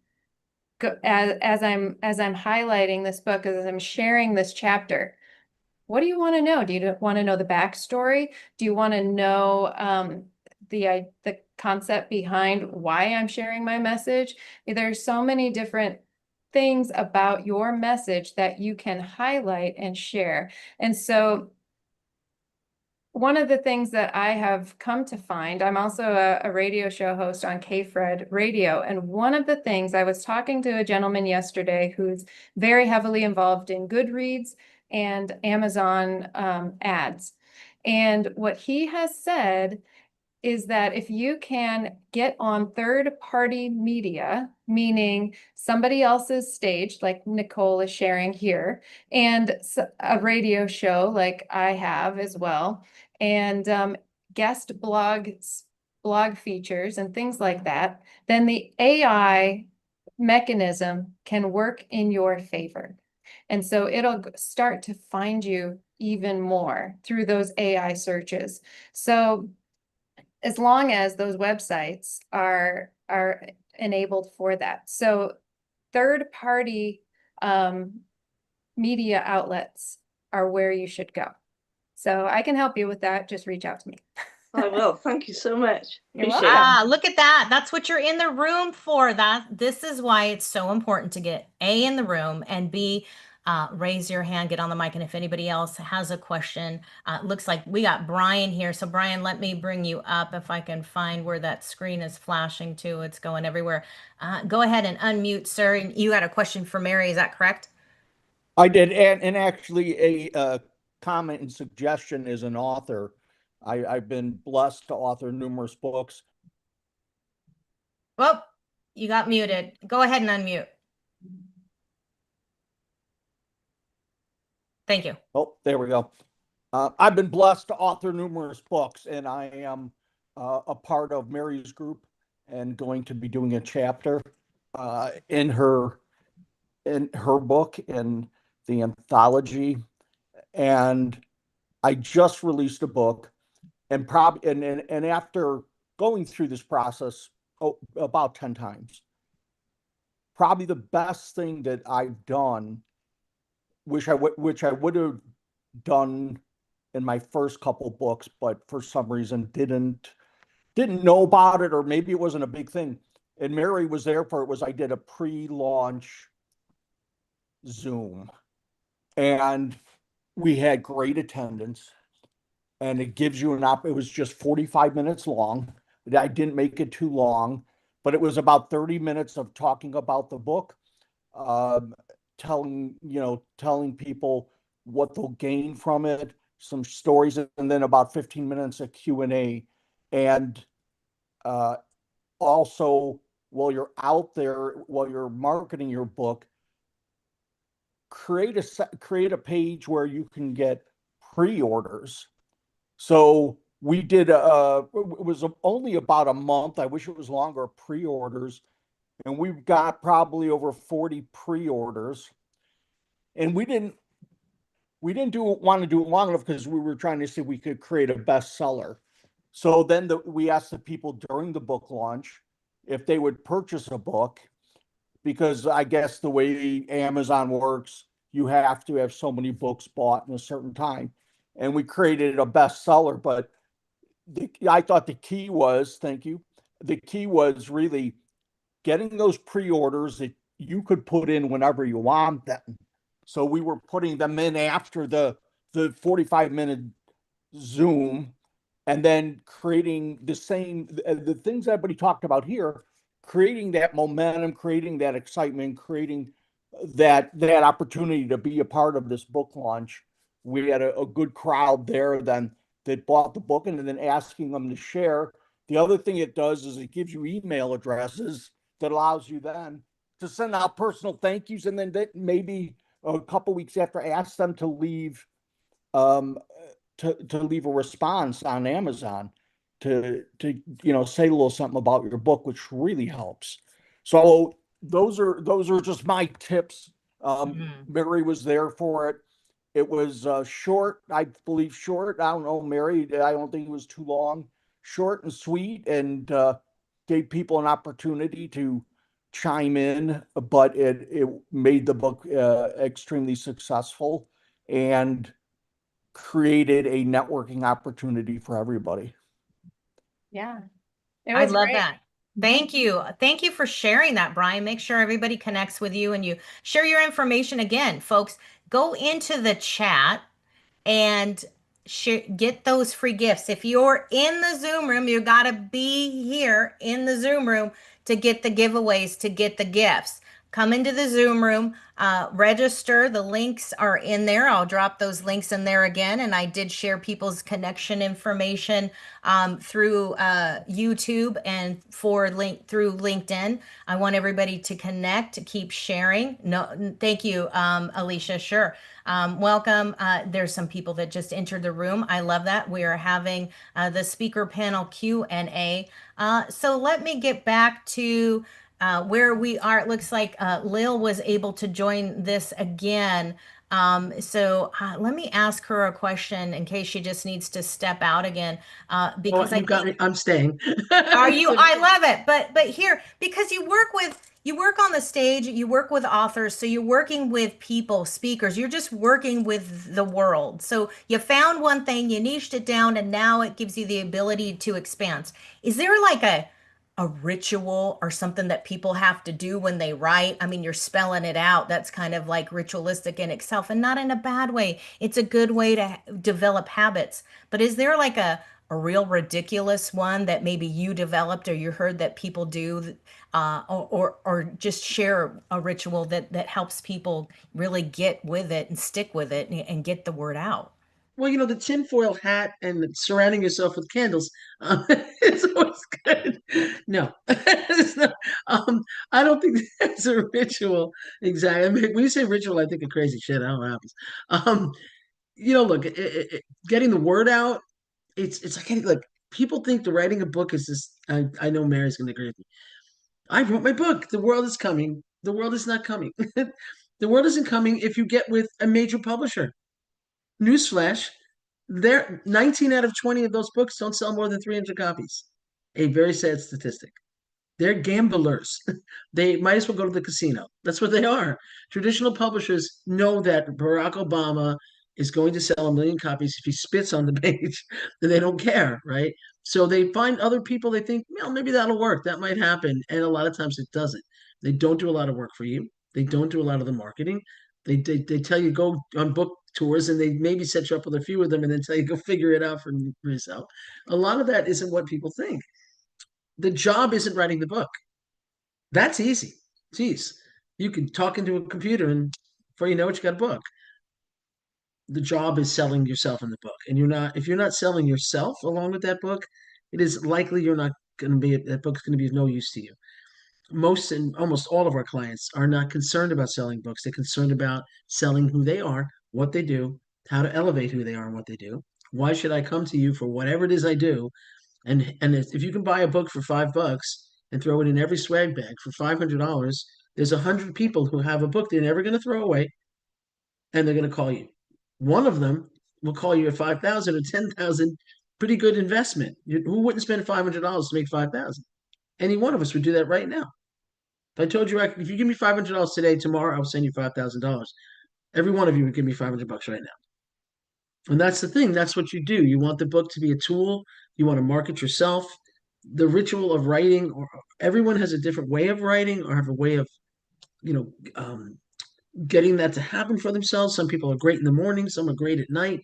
Speaker 2: as I'm highlighting this book, as I'm sharing this chapter? What do you want to know? Do you want to know the backstory? Do you want to know the concept behind why I'm sharing my message? There's so many different things about your message that you can highlight and share. And so one of the things that I have come to find, I'm also a radio show host on KFred Radio. And one of the things, I was talking to a gentleman yesterday who's very heavily involved in Goodreads and Amazon ads. And what he has said is that if you can get on third-party media, meaning somebody else's stage, like Nicole is sharing here, and a radio show like I have as well, and guest blog features and things like that, then the AI mechanism can work in your favor. And so it'll start to find you even more through those AI searches. So as long as those websites are enabled for that. So third-party media outlets are where you should go. So I can help you with that. Just reach out to me.
Speaker 10: I will. Thank you so much.
Speaker 2: You're
Speaker 10: Appreciate
Speaker 2: welcome.
Speaker 3: Ah, look at that. That's what you're in the room for. This is why it's so important to get A, in the room, and B, raise your hand, get on the mic. And if anybody else has a question, looks like we got Brian here. So Brian, let me bring you up if I can find where that screen is flashing to. It's going everywhere. Go ahead and unmute, sir. And you got a question for Mary, is that correct?
Speaker 11: I did, and actually a comment and suggestion as an author. I've been blessed to author numerous books.
Speaker 3: Well, you got muted. Go ahead and unmute. Thank you.
Speaker 11: Oh, there we go. I've been blessed to author numerous books, and I am a part of Mary's group and going to be doing a chapter in her book in the anthology. And I just released a book, and after going through this process about 10 times, probably the best thing that I've done, which I would have done in my first couple books, but for some reason didn't know about it, or maybe it wasn't a big thing. And Mary was there for it. I did a pre-launch Zoom, and we had great attendance. And it gives you it was just 45 minutes long. I didn't make it too long, but it was about 30 minutes of talking about the book, telling people what they'll gain from it, some stories, and then about 15 minutes of Q&A. And also, while you're out there, while you're marketing your book, create a page where you can get pre-orders. So we did, it was only about a month. I wish it was longer, pre-orders. And we've got probably over 40 pre-orders. And we didn't want to do it long enough because we were trying to see if we could create a bestseller. So then we asked the people during the book launch if they would purchase a book, because I guess the way Amazon works, you have to have so many books bought in a certain time. And we created a bestseller, but I thought the key was, thank you, the key was really getting those pre-orders that you could put in whenever you want them. So we were putting them in after the 45-minute Zoom, and then creating the things that everybody talked about here, creating that momentum, creating that excitement, creating that opportunity to be a part of this book launch. We had a good crowd there then that bought the book, and then asking them to share. The other thing it does is it gives you email addresses that allows you then to send out personal thank yous, and then maybe a couple weeks after, ask them to leave to leave a response on Amazon to say a little something about your book, which really helps. So those are just my tips. Mary was there for it. It was short, I believe short. I don't know, Mary, I don't think it was too long. Short and sweet, and gave people an opportunity to chime in, but it made the book extremely successful and created a networking opportunity for everybody.
Speaker 2: Yeah.
Speaker 3: I love that. Thank you. Thank you for sharing that, Brian. Make sure everybody connects with you and you share your information again, folks. Go into the chat and get those free gifts. If you're in the Zoom room, you got to be here in the Zoom room to get the giveaways, to get the gifts. Come into the Zoom room, register. The links are in there. I'll drop those links in there again. And I did share people's connection information through YouTube and through LinkedIn. I want everybody to connect, to keep sharing. No, thank you, Alicia. Sure. Welcome. There's some people that just entered the room. I love that. We are having the speaker panel Q&A. So let me get back to where we are. It looks like Lil was able to join this again. So let me ask her a question in case she just needs to step out again. Because
Speaker 6: you got me. I'm staying.
Speaker 3: are you? I love it. But here, because you work on the stage, you work with authors, so you're working with people, speakers, you're just working with the world. So you found one thing, you niched it down, and now it gives you the ability to expand. Is there like a ritual or something that people have to do when they write? I mean, you're spelling it out. That's kind of like ritualistic in itself, and not in a bad way. It's a good way to develop habits. But is there like a real ridiculous one that maybe you developed or you heard that people do, or just share a ritual that helps people really get with it and stick with it and get the word out?
Speaker 6: Well, the tinfoil hat and surrounding yourself with candles, it's always good. No, it's not, I don't think that's a ritual exactly. I mean, when you say ritual, I think of crazy shit. I don't know what happens. Look, getting the word out, it's like people think the writing a book is this. I know Mary's going to agree with me. I wrote my book. The world is coming. The world is not coming. The world isn't coming if you get with a major publisher. Newsflash, 19 out of 20 of those books don't sell more than 300 copies. A very sad statistic. They're gamblers. They might as well go to the casino. That's what they are. Traditional publishers know that Barack Obama is going to sell 1 million copies if he spits on the page. They don't care, right? So they find other people they think, maybe that'll work. That might happen. And a lot of times it doesn't. They don't do a lot of work for you. They don't do a lot of the marketing. They tell you go on book tours and they maybe set you up with a few of them and then tell you go figure it out for yourself. A lot of that isn't what people think. The job isn't writing the book. That's easy. Jeez, you can talk into a computer and before you know it, you got a book. The job is selling yourself in the book. And if you're not selling yourself along with that book, it is likely you're not going to be, that book's going to be of no use to you. Most and almost all of our clients are not concerned about selling books. They're concerned about selling who they are, what they do, how to elevate who they are and what they do. Why should I come to you for whatever it is I do? And if you can buy a book for $5 and throw it in every swag bag for $500, there's 100 people who have a book they're never going to throw away, and they're going to call you. One of them will call you at 5,000 or 10,000. Pretty good investment. Who wouldn't spend $500 to make 5,000? Any one of us would do that right now. If I told you, if you give me $500 today, tomorrow I'll send you $5,000. Every one of you would give me $500 right now. And that's the thing. That's what you do. You want the book to be a tool. You want to market yourself. The ritual of writing, or everyone has a different way of writing or have a way of, getting that to happen for themselves. Some people are great in the morning. Some are great at night.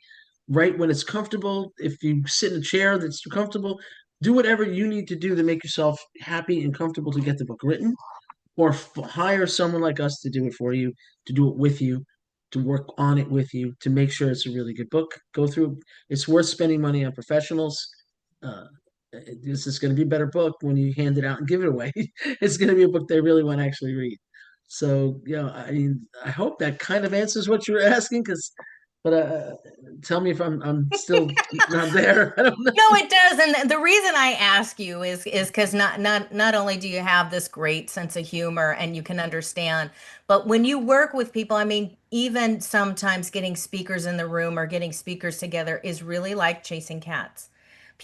Speaker 6: Write when it's comfortable. If you sit in a chair that's too comfortable, do whatever you need to do to make yourself happy and comfortable to get the book written, or hire someone like us to do it for you, to do it with you, to work on it with you, to make sure it's a really good book. Go through. It's worth spending money on professionals. This is going to be a better book when you hand it out and give it away. It's going to be a book they really want to actually read. So, I mean, I hope that kind of answers what you were asking, but tell me if I'm still not there. I don't know.
Speaker 3: No, it does. And the reason I ask you is because not only do you have this great sense of humor and you can understand, but when you work with people, I mean, even sometimes getting speakers in the room or getting speakers together is really like chasing cats.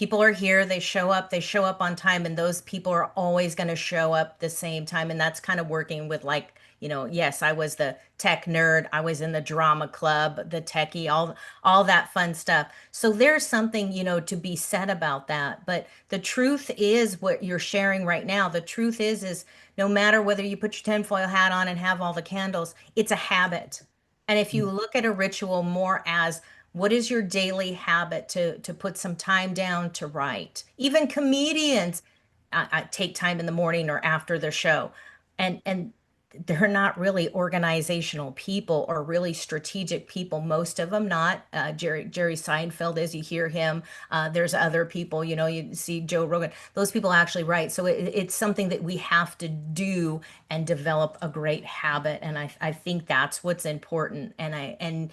Speaker 3: people are here, they show up on time, and those people are always going to show up the same time. And that's kind of working with, like, yes, I was the tech nerd, I was in the drama club, the techie, all that fun stuff. So there's something, to be said about that. But the truth is, what you're sharing right now, the truth is no matter whether you put your tinfoil hat on and have all the candles, it's a habit. And if you look at a ritual more as, what is your daily habit to put some time down to write? Even comedians take time in the morning or after their show, and they're not really organizational people or really strategic people. Most of them not. Jerry Seinfeld, as you hear him. There's other people. You see Joe Rogan. Those people actually write. So it's something that we have to do and develop a great habit. And I think that's what's important. And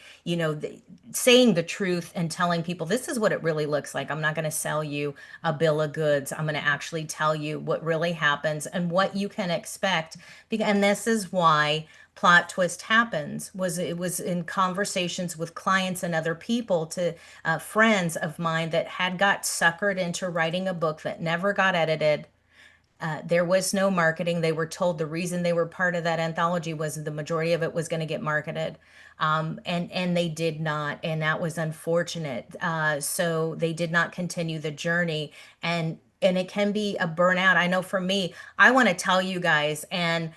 Speaker 3: saying the truth and telling people this is what it really looks like. I'm not going to sell you a bill of goods. I'm going to actually tell you what really happens and what you can expect. And this is why Plot Twist happens. It was in conversations with clients and other people, to friends of mine that had got suckered into writing a book that never got edited. There was no marketing. They were told the reason they were part of that anthology was the majority of it was going to get marketed. And they did not, and that was unfortunate. So they did not continue the journey, and it can be a burnout. I know for me, I want to tell you guys, and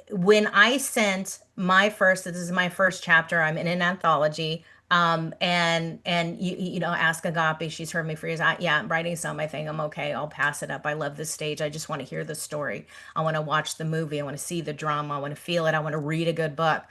Speaker 3: when I sent this is my first chapter, I'm in an anthology. And ask Agape, she's heard me for years. Yeah, I'm writing some. I think I'm okay. I'll pass it up. I love this stage. I just want to hear the story. I want to watch the movie. I want to see the drama. I want to feel it. I want to read a good book,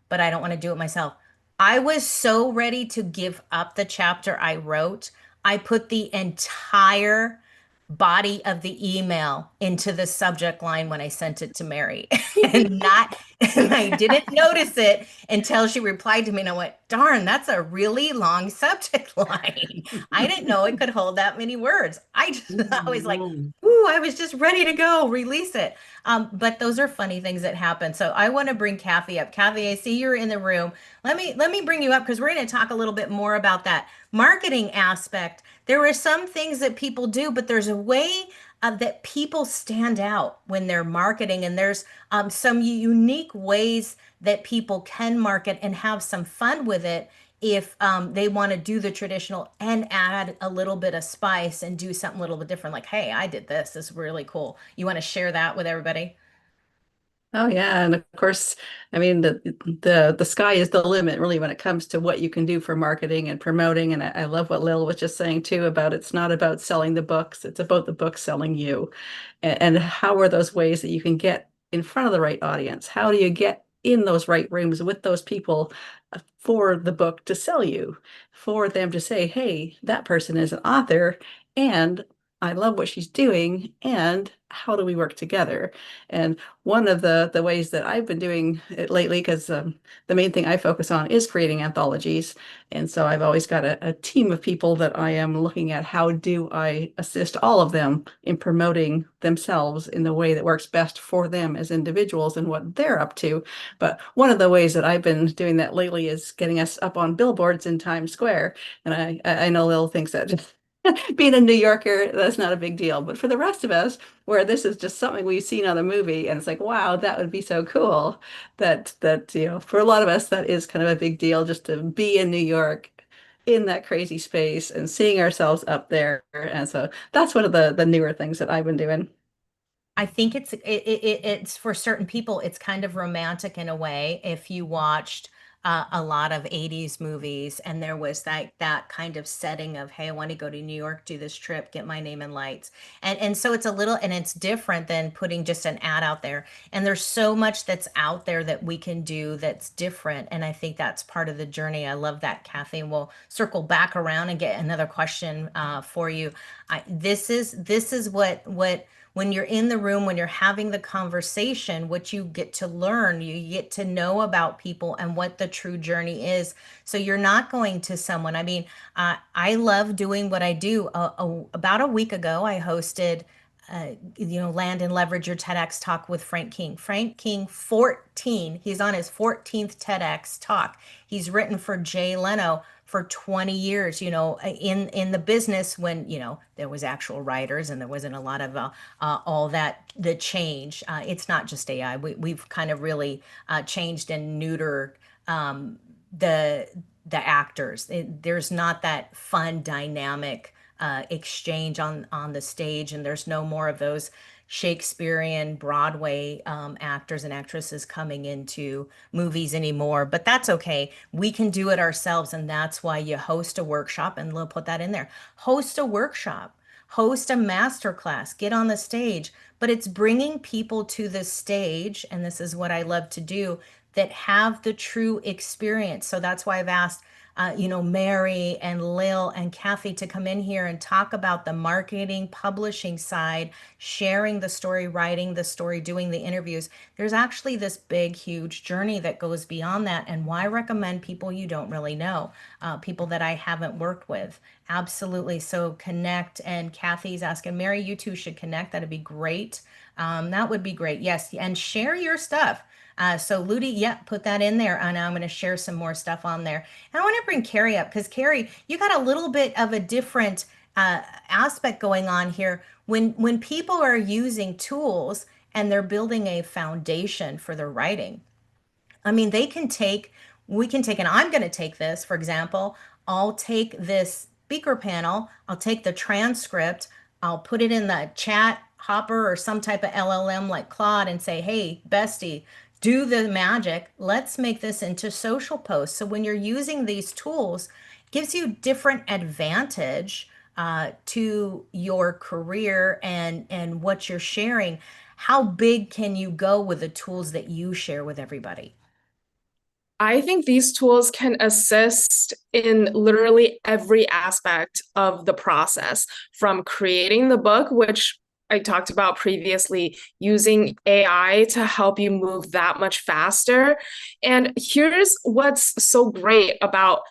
Speaker 3: but I don't want to do it myself. I was so ready to give up the chapter I wrote. I put the entire body of the email into the subject line when I sent it to Mary and I didn't notice it until she replied to me, and I went, darn, that's a really long subject line. I didn't know it could hold that many words. I was like, ooh, I was just ready to go release it. But those are funny things that happen. So I want to bring Kathy up. Kathy, I see you're in the room. Let me bring you up, because we're going to talk a little bit more about that marketing aspect. There are some things that people do, but there's a way that people stand out when they're marketing, and there's some unique ways that people can market and have some fun with it if they want to do the traditional and add a little bit of spice and do something a little bit different. Like, hey, I did this. This is really cool. You want to share that with everybody?
Speaker 12: Oh yeah, and of course, I mean the sky is the limit really when it comes to what you can do for marketing and promoting. And I love what Lil was just saying too about it's not about selling the books, it's about the book selling you. And how are those ways that you can get in front of the right audience? How do you get in those right rooms with those people for the book to sell you, for them to say, hey, that person is an author and I love what she's doing, and how do we work together? And one of the ways that I've been doing it lately, because the main thing I focus on is creating anthologies. And so I've always got a team of people that I am looking at how do I assist all of them in promoting themselves in the way that works best for them as individuals and what they're up to. But one of the ways that I've been doing that lately is getting us up on billboards in Times Square. And I know Lil thinks that being a New Yorker, that's not a big deal. But for the rest of us, where this is just something we've seen on a movie, and it's like, wow, that would be so cool. That for a lot of us, that is kind of a big deal, just to be in New York in that crazy space and seeing ourselves up there. And so that's one of the newer things that I've been doing.
Speaker 3: I think it's for certain people, it's kind of romantic in a way. If you watched a lot of 80s movies and there was that kind of setting of, hey, I want to go to New York, do this trip, get my name in lights. And so it's a little, and it's different than putting just an ad out there. And there's so much that's out there that we can do that's different. And I think that's part of the journey. I love that, Kathy. And we'll circle back around and get another question for you. This is what when you're in the room, when you're having the conversation, what you get to learn, you get to know about people and what the true journey is. So you're not going to someone. I mean, I love doing what I do. About a week ago, I hosted, Land and Leverage Your TEDx talk with Frank King. Frank King, 14. He's on his 14th TEDx talk. He's written for Jay Leno for 20 years, in the business when, there was actual writers and there wasn't a lot of all that, the change. It's not just AI. We've kind of really changed and neutered the actors. There's not that fun, dynamic exchange on the stage, and there's no more of those Shakespearean Broadway actors and actresses coming into movies anymore. But that's okay. We can do it ourselves, and that's why you host a workshop, and we'll put that in there. Host a workshop, host a master class, get on the stage. But it's bringing people to the stage, and this is what I love to do, that have the true experience. So that's why I've asked Mary and Lil and Kathy to come in here and talk about the marketing, publishing side, sharing the story, writing the story, doing the interviews. There's actually this big, huge journey that goes beyond that. And why recommend people you don't really know, people that I haven't worked with? Absolutely. So connect. And Kathy's asking, Mary, you two should connect. That'd be great. That would be great. Yes. And share your stuff. So Ludi, yeah, put that in there. And I'm going to share some more stuff on there. And I want to bring Carrie up because Carrie, you got a little bit of a different aspect going on here. When people are using tools and they're building a foundation for their writing, I mean, we can take, and I'm going to take this, for example, I'll take this speaker panel, I'll take the transcript, I'll put it in the chat hopper or some type of LLM like Claude and say, hey, bestie, do the magic. Let's make this into social posts. So when you're using these tools, it gives you different advantage to your career and what you're sharing. How big can you go with the tools that you share with everybody?
Speaker 5: I think these tools can assist in literally every aspect of the process, from creating the book, which I talked about previously, using AI to help you move that much faster. And here's what's so great about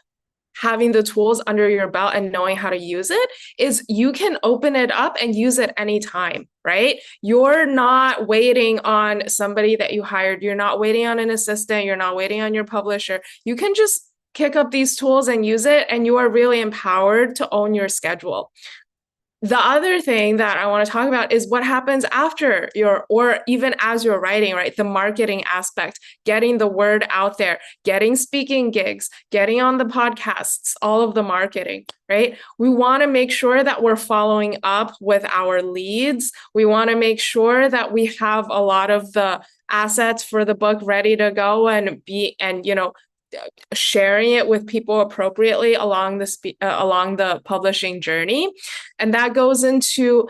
Speaker 5: having the tools under your belt and knowing how to use it is you can open it up and use it anytime, right? You're not waiting on somebody that you hired. You're not waiting on an assistant. You're not waiting on your publisher. You can just kick up these tools and use it, and you are really empowered to own your schedule. The other thing that I want to talk about is what happens after or even as you're writing, right? The marketing aspect, getting the word out there, getting speaking gigs, getting on the podcasts, all of the marketing, right? We want to make sure that we're following up with our leads. We want to make sure that we have a lot of the assets for the book ready to go and sharing it with people appropriately along the publishing journey. And that goes into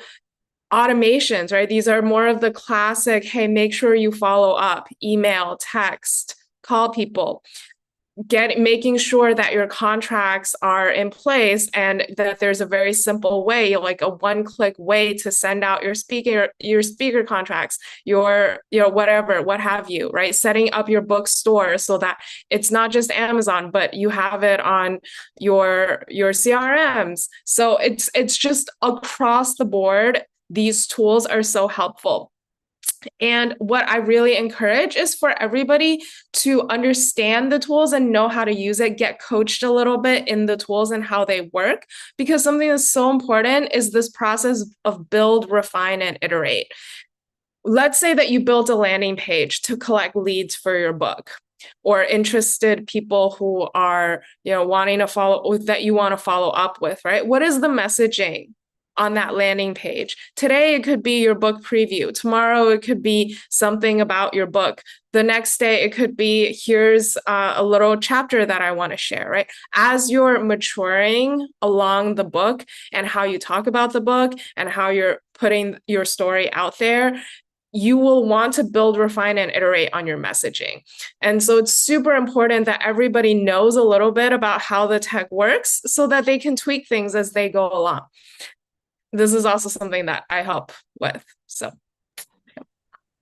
Speaker 5: automations, right? These are more of the classic, hey, make sure you follow up, email, text, call people, making sure that your contracts are in place and that there's a very simple way, like a one-click way to send out your speaker contracts, what have you, right? Setting up your bookstore so that it's not just Amazon, but you have it on your CRMs. So it's just across the board. These tools are so helpful. And what I really encourage is for everybody to understand the tools and know how to use it, get coached a little bit in the tools and how they work, because something that's so important is this process of build, refine, and iterate. Let's say that you built a landing page to collect leads for your book, or interested people who are, wanting to follow, that you want to follow up with, right? What is the messaging on that landing page? Today, it could be your book preview. Tomorrow, it could be something about your book. The next day, it could be, here's a little chapter that I want to share, right? As you're maturing along the book and how you talk about the book and how you're putting your story out there, you will want to build, refine, and iterate on your messaging. And so it's super important that everybody knows a little bit about how the tech works so that they can tweak things as they go along. This is also something that I help with. So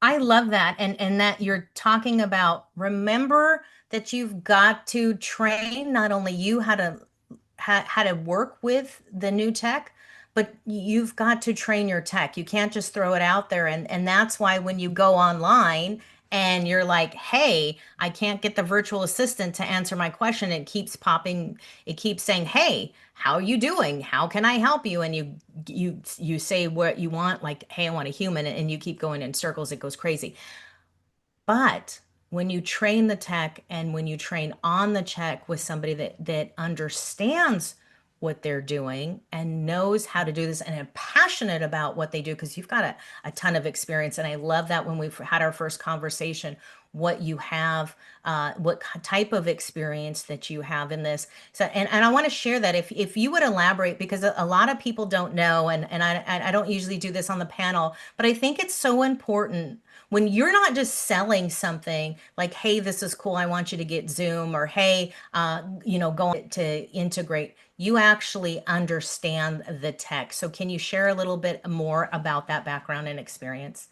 Speaker 3: I love that. And that you're talking about, remember that you've got to train not only you how to work with the new tech, but you've got to train your tech. You can't just throw it out there. And that's why when you go online and you're like, hey, I can't get the virtual assistant to answer my question. It keeps popping, it keeps saying, hey, how are you doing? How can I help you? And you say what you want, like, hey, I want a human, and you keep going in circles, it goes crazy. But when you train the tech and when you train on the check with somebody that understands what they're doing and knows how to do this and are passionate about what they do, because you've got a ton of experience. And I love that when we've had our first conversation, what you have, what type of experience that you have in this. So, and I want to share that if you would elaborate, because a lot of people don't know, and I don't usually do this on the panel, but I think it's so important when you're not just selling something like, hey, this is cool, I want you to get Zoom, or hey, going to integrate, you actually understand the tech. So can you share a little bit more about that background and experience?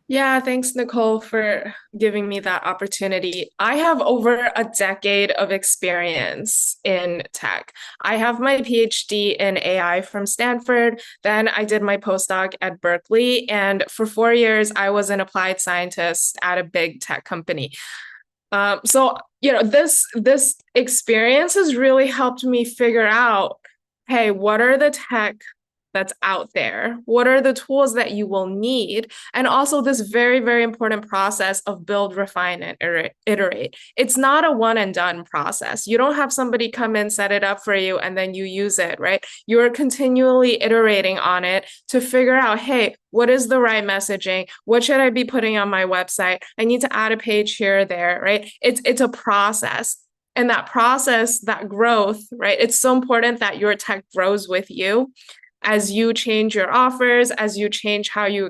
Speaker 5: Yeah, thanks, Nicole, for giving me that opportunity. I have over a decade of experience in tech. I have my PhD in AI from Stanford. Then I did my postdoc at Berkeley. And for 4 years, I was an applied scientist at a big tech company. So, this experience has really helped me figure out, hey, what are the tech that's out there? What are the tools that you will need? And also this very, very important process of build, refine, and iterate. It's not a one and done process. You don't have somebody come in, set it up for you, and then you use it, right? You're continually iterating on it to figure out, hey, what is the right messaging? What should I be putting on my website? I need to add a page here or there, right? It's a process. And that process, that growth, right? It's so important that your tech grows with you as you change your offers, as you change how you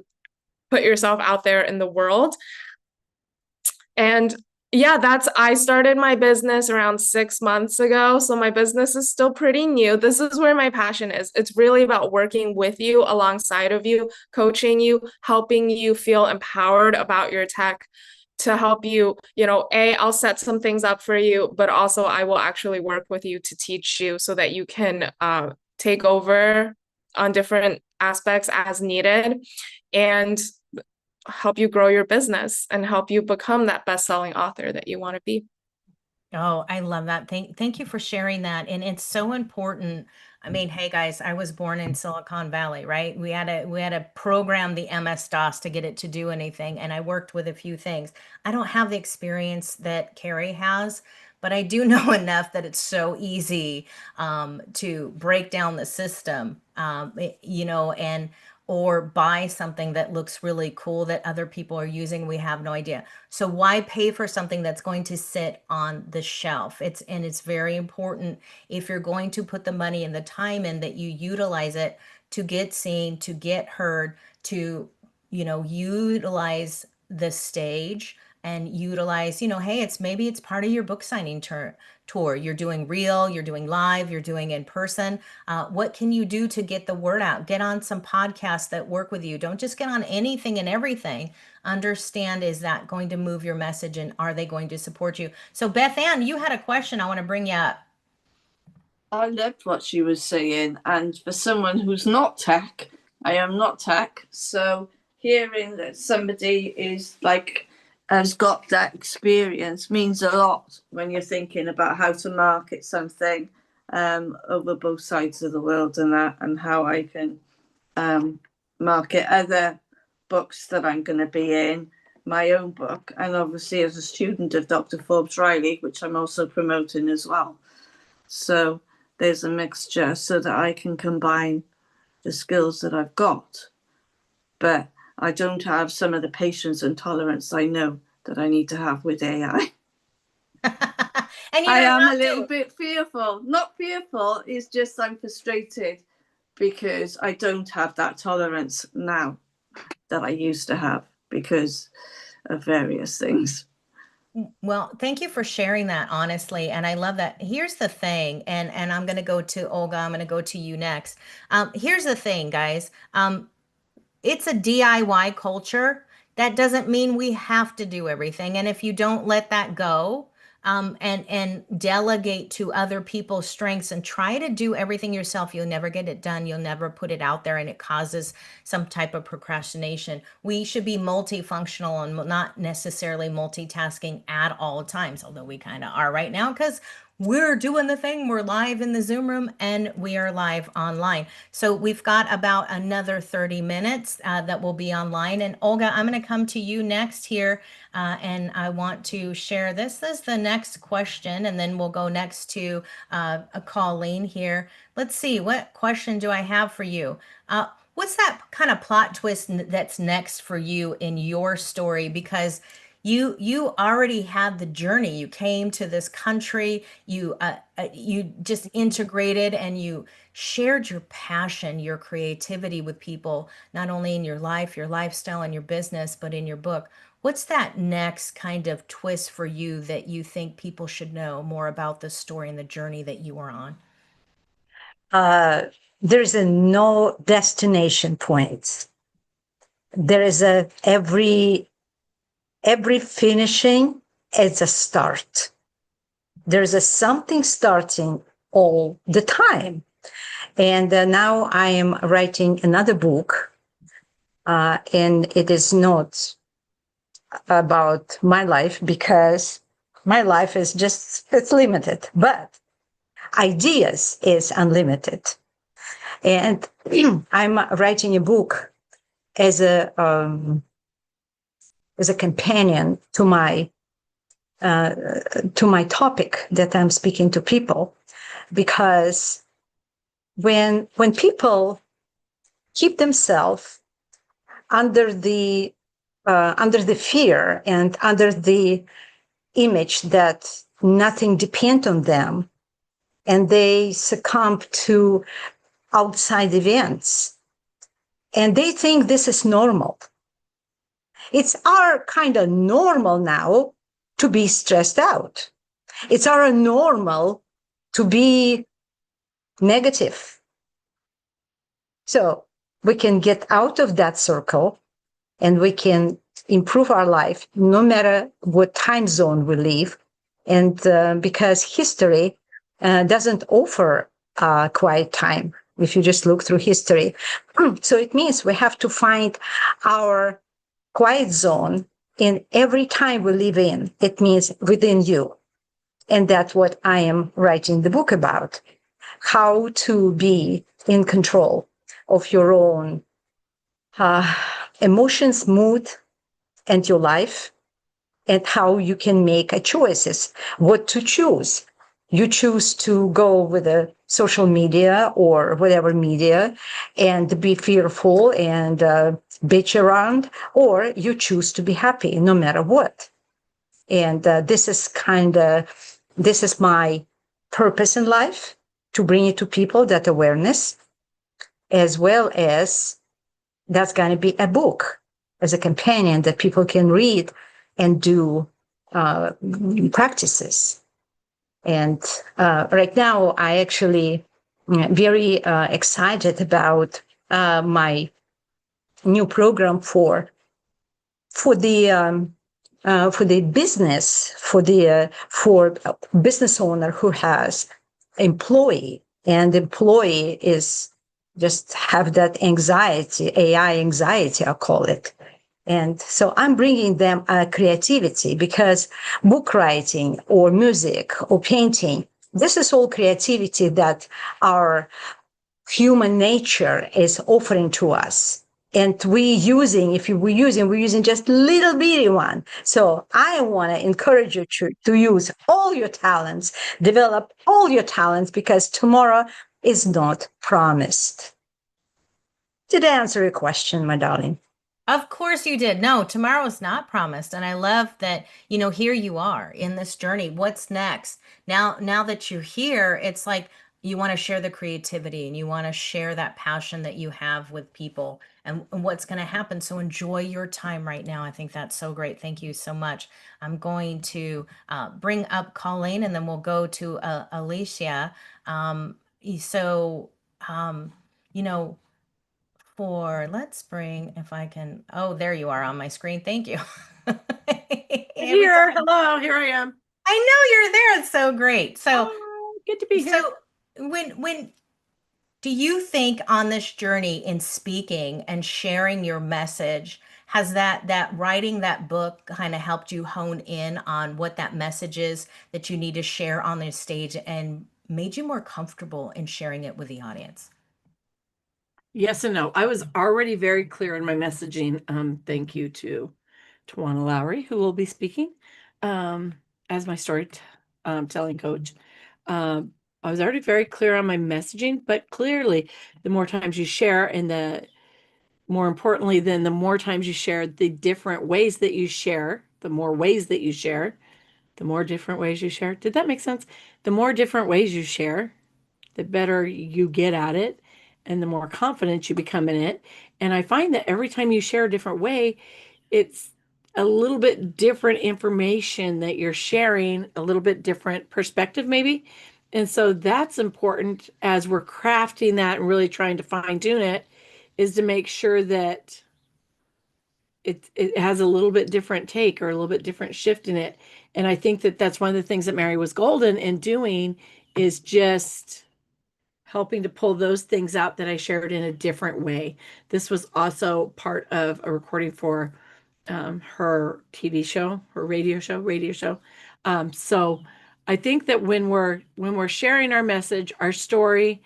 Speaker 5: put yourself out there in the world. And yeah, I started my business around 6 months ago. So my business is still pretty new. This is where my passion is. It's really about working with you, alongside of you, coaching you, helping you feel empowered about your tech, to help you, I'll set some things up for you, but also I will actually work with you to teach you so that you can take over on different aspects as needed, and help you grow your business and help you become that best-selling author that you want to be.
Speaker 3: Oh, I love that. Thank you for sharing that. And it's so important. I mean, hey guys, I was born in Silicon Valley, right? We had to program the MS-DOS to get it to do anything. And I worked with a few things. I don't have the experience that Carrie has, but I do know enough that it's so easy to break down the system, and or buy something that looks really cool that other people are using. We have no idea. So why pay for something that's going to sit on the shelf? It's very important, if you're going to put the money and the time in, that you utilize it to get seen, to get heard, to, utilize the stage and utilize, hey, maybe it's part of your book signing tour. You're doing real, you're doing live, you're doing in person. What can you do to get the word out? Get on some podcasts that work with you. Don't just get on anything and everything. Understand, is that going to move your message, and are they going to support you? So Beth Ann, you had a question. I want to bring you up.
Speaker 10: I loved what she was saying, and for someone who's not tech, I am not tech, so hearing that somebody has got that experience means a lot when you're thinking about how to market something over both sides of the world, and how I can market other books that I'm going to be in, my own book, and obviously as a student of Dr. Forbes Riley, which I'm also promoting as well. So there's a mixture so that I can combine the skills that I've got, but I don't have some of the patience and tolerance I know that I need to have with AI.
Speaker 3: And
Speaker 10: I am a little bit fearful. Not fearful, it's just I'm frustrated because I don't have that tolerance now that I used to have because of various things.
Speaker 3: Well, thank you for sharing that, honestly. And I love that. Here's the thing, and I'm going to go to Olga. I'm going to go to you next. Here's the thing, guys. It's a DIY culture. That doesn't mean we have to do everything. And if you don't let that go, and delegate to other people's strengths and try to do everything yourself. You'll never get it done. You'll never put it out there, and it causes some type of procrastination. We should be multifunctional and not necessarily multitasking at all times, although we kind of are right now because we're doing the thing. We're live in the Zoom room and we are live online. So we've got about another 30 minutes that will be online. And Olga, I'm going to come to you next here. And I want to share this as the next question, and then we'll go next to a Colleen here. Let's see, what question do I have for you? What's that kind of plot twist that's next for you in your story? Because you already had the journey. You came to this country, you just integrated and you shared your passion, your creativity with people, not only in your life, your lifestyle, and your business, but in your book. What's that next kind of twist for you that you think people should know more about the story and the journey that you were on?
Speaker 7: There's a no destination point. There is every finishing is a start. There's something starting all the time. And now I am writing another book, and it is not about my life because my life is it's limited, but ideas is unlimited. And I'm writing a book as a companion to my topic that I'm speaking to people, because when people keep themselves under the fear and under the image that nothing depends on them, and they succumb to outside events, and they think this is normal. It's our kind of normal now to be stressed out. It's our normal to be negative. So we can get out of that circle and we can improve our life no matter what time zone we live. And because history doesn't offer quiet time if you just look through history. So it means we have to find our quiet zone in every time we live in. It means within you. And that's what I am writing the book about, how to be in control of your own emotions, mood, and your life, and how you can make choices, what to choose. You choose to go with a social media or whatever media and be fearful and bitch around, or you choose to be happy no matter what. And this is my purpose in life, to bring it to people, that awareness, as well as that's going to be a book as a companion that people can read and do practices. And right now, I actually very excited about my new program for the business, for business owner who has employee, and employee is just have that anxiety, AI anxiety, I call it. And so I'm bringing them creativity, because book writing or music or painting, this is all creativity that our human nature is offering to us. And we're using just little bitty one. So I want to encourage you to use all your talents, develop all your talents, because tomorrow is not promised. Did I answer your question, my darling?
Speaker 3: Of course you did. No, tomorrow is not promised. And I love that, here you are in this journey. What's next? Now that you're here, it's like you want to share the creativity and you want to share that passion that you have with people and what's going to happen. So enjoy your time right now. I think that's so great. Thank you so much. I'm going to bring up Colleen, and then we'll go to Alicia. So, you know, let's bring, if I can, oh, there you are on my screen. Thank you.
Speaker 8: Here, hello, here I am.
Speaker 3: I know you're there. It's so great. So,
Speaker 12: Good to be here.
Speaker 3: so when do you think on this journey in speaking and sharing your message, has that writing that book kind of helped you hone in on what that message is that you need to share on the stage and made you more comfortable in sharing it with the audience?
Speaker 12: Yes and no. I was already very clear in my messaging. Thank you to Tawana Lowry, who will be speaking as my telling coach. I was already very clear on my messaging, but clearly, the more times you share, and the more importantly, then the more times you share, the different ways that you share, the more ways that you share, the more different ways you share. Did that make sense? The more different ways you share, the better you get at it and the more confident you become in it. And I find that every time you share a different way, it's a little bit different information that you're sharing, a little bit different perspective, maybe. And so that's important as we're crafting that and really trying to fine tune it, is to make sure that it has a little bit different take or a little bit different shift in it. And I think that that's one of the things that Mary was golden in doing, is just helping to pull those things out that I shared in a different way. This was also part of a recording for her TV show, her radio show. So I think that when we're sharing our message, our story,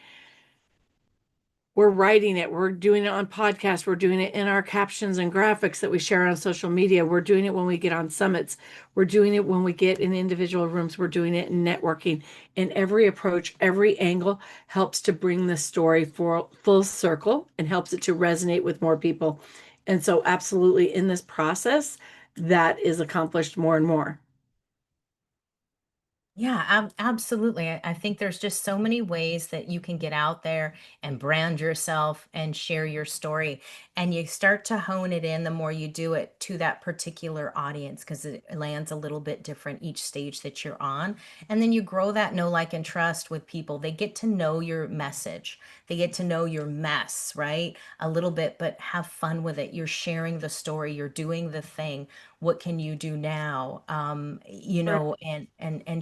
Speaker 12: we're writing it, we're doing it on podcasts, we're doing it in our captions and graphics that we share on social media, we're doing it when we get on summits, we're doing it when we get in individual rooms, we're doing it in networking. And every approach, every angle helps to bring the story for full circle and helps it to resonate with more people. And so absolutely, in this process, that is accomplished more and more.
Speaker 3: Yeah, absolutely. I think there's just so many ways that you can get out there and brand yourself and share your story. And you start to hone it in the more you do it to that particular audience, because it lands a little bit different each stage that you're on. And then you grow that know, like, and trust with people. They get to know your message. They get to know your mess, right? A little bit, but have fun with it. You're sharing the story, you're doing the thing. What can you do now? And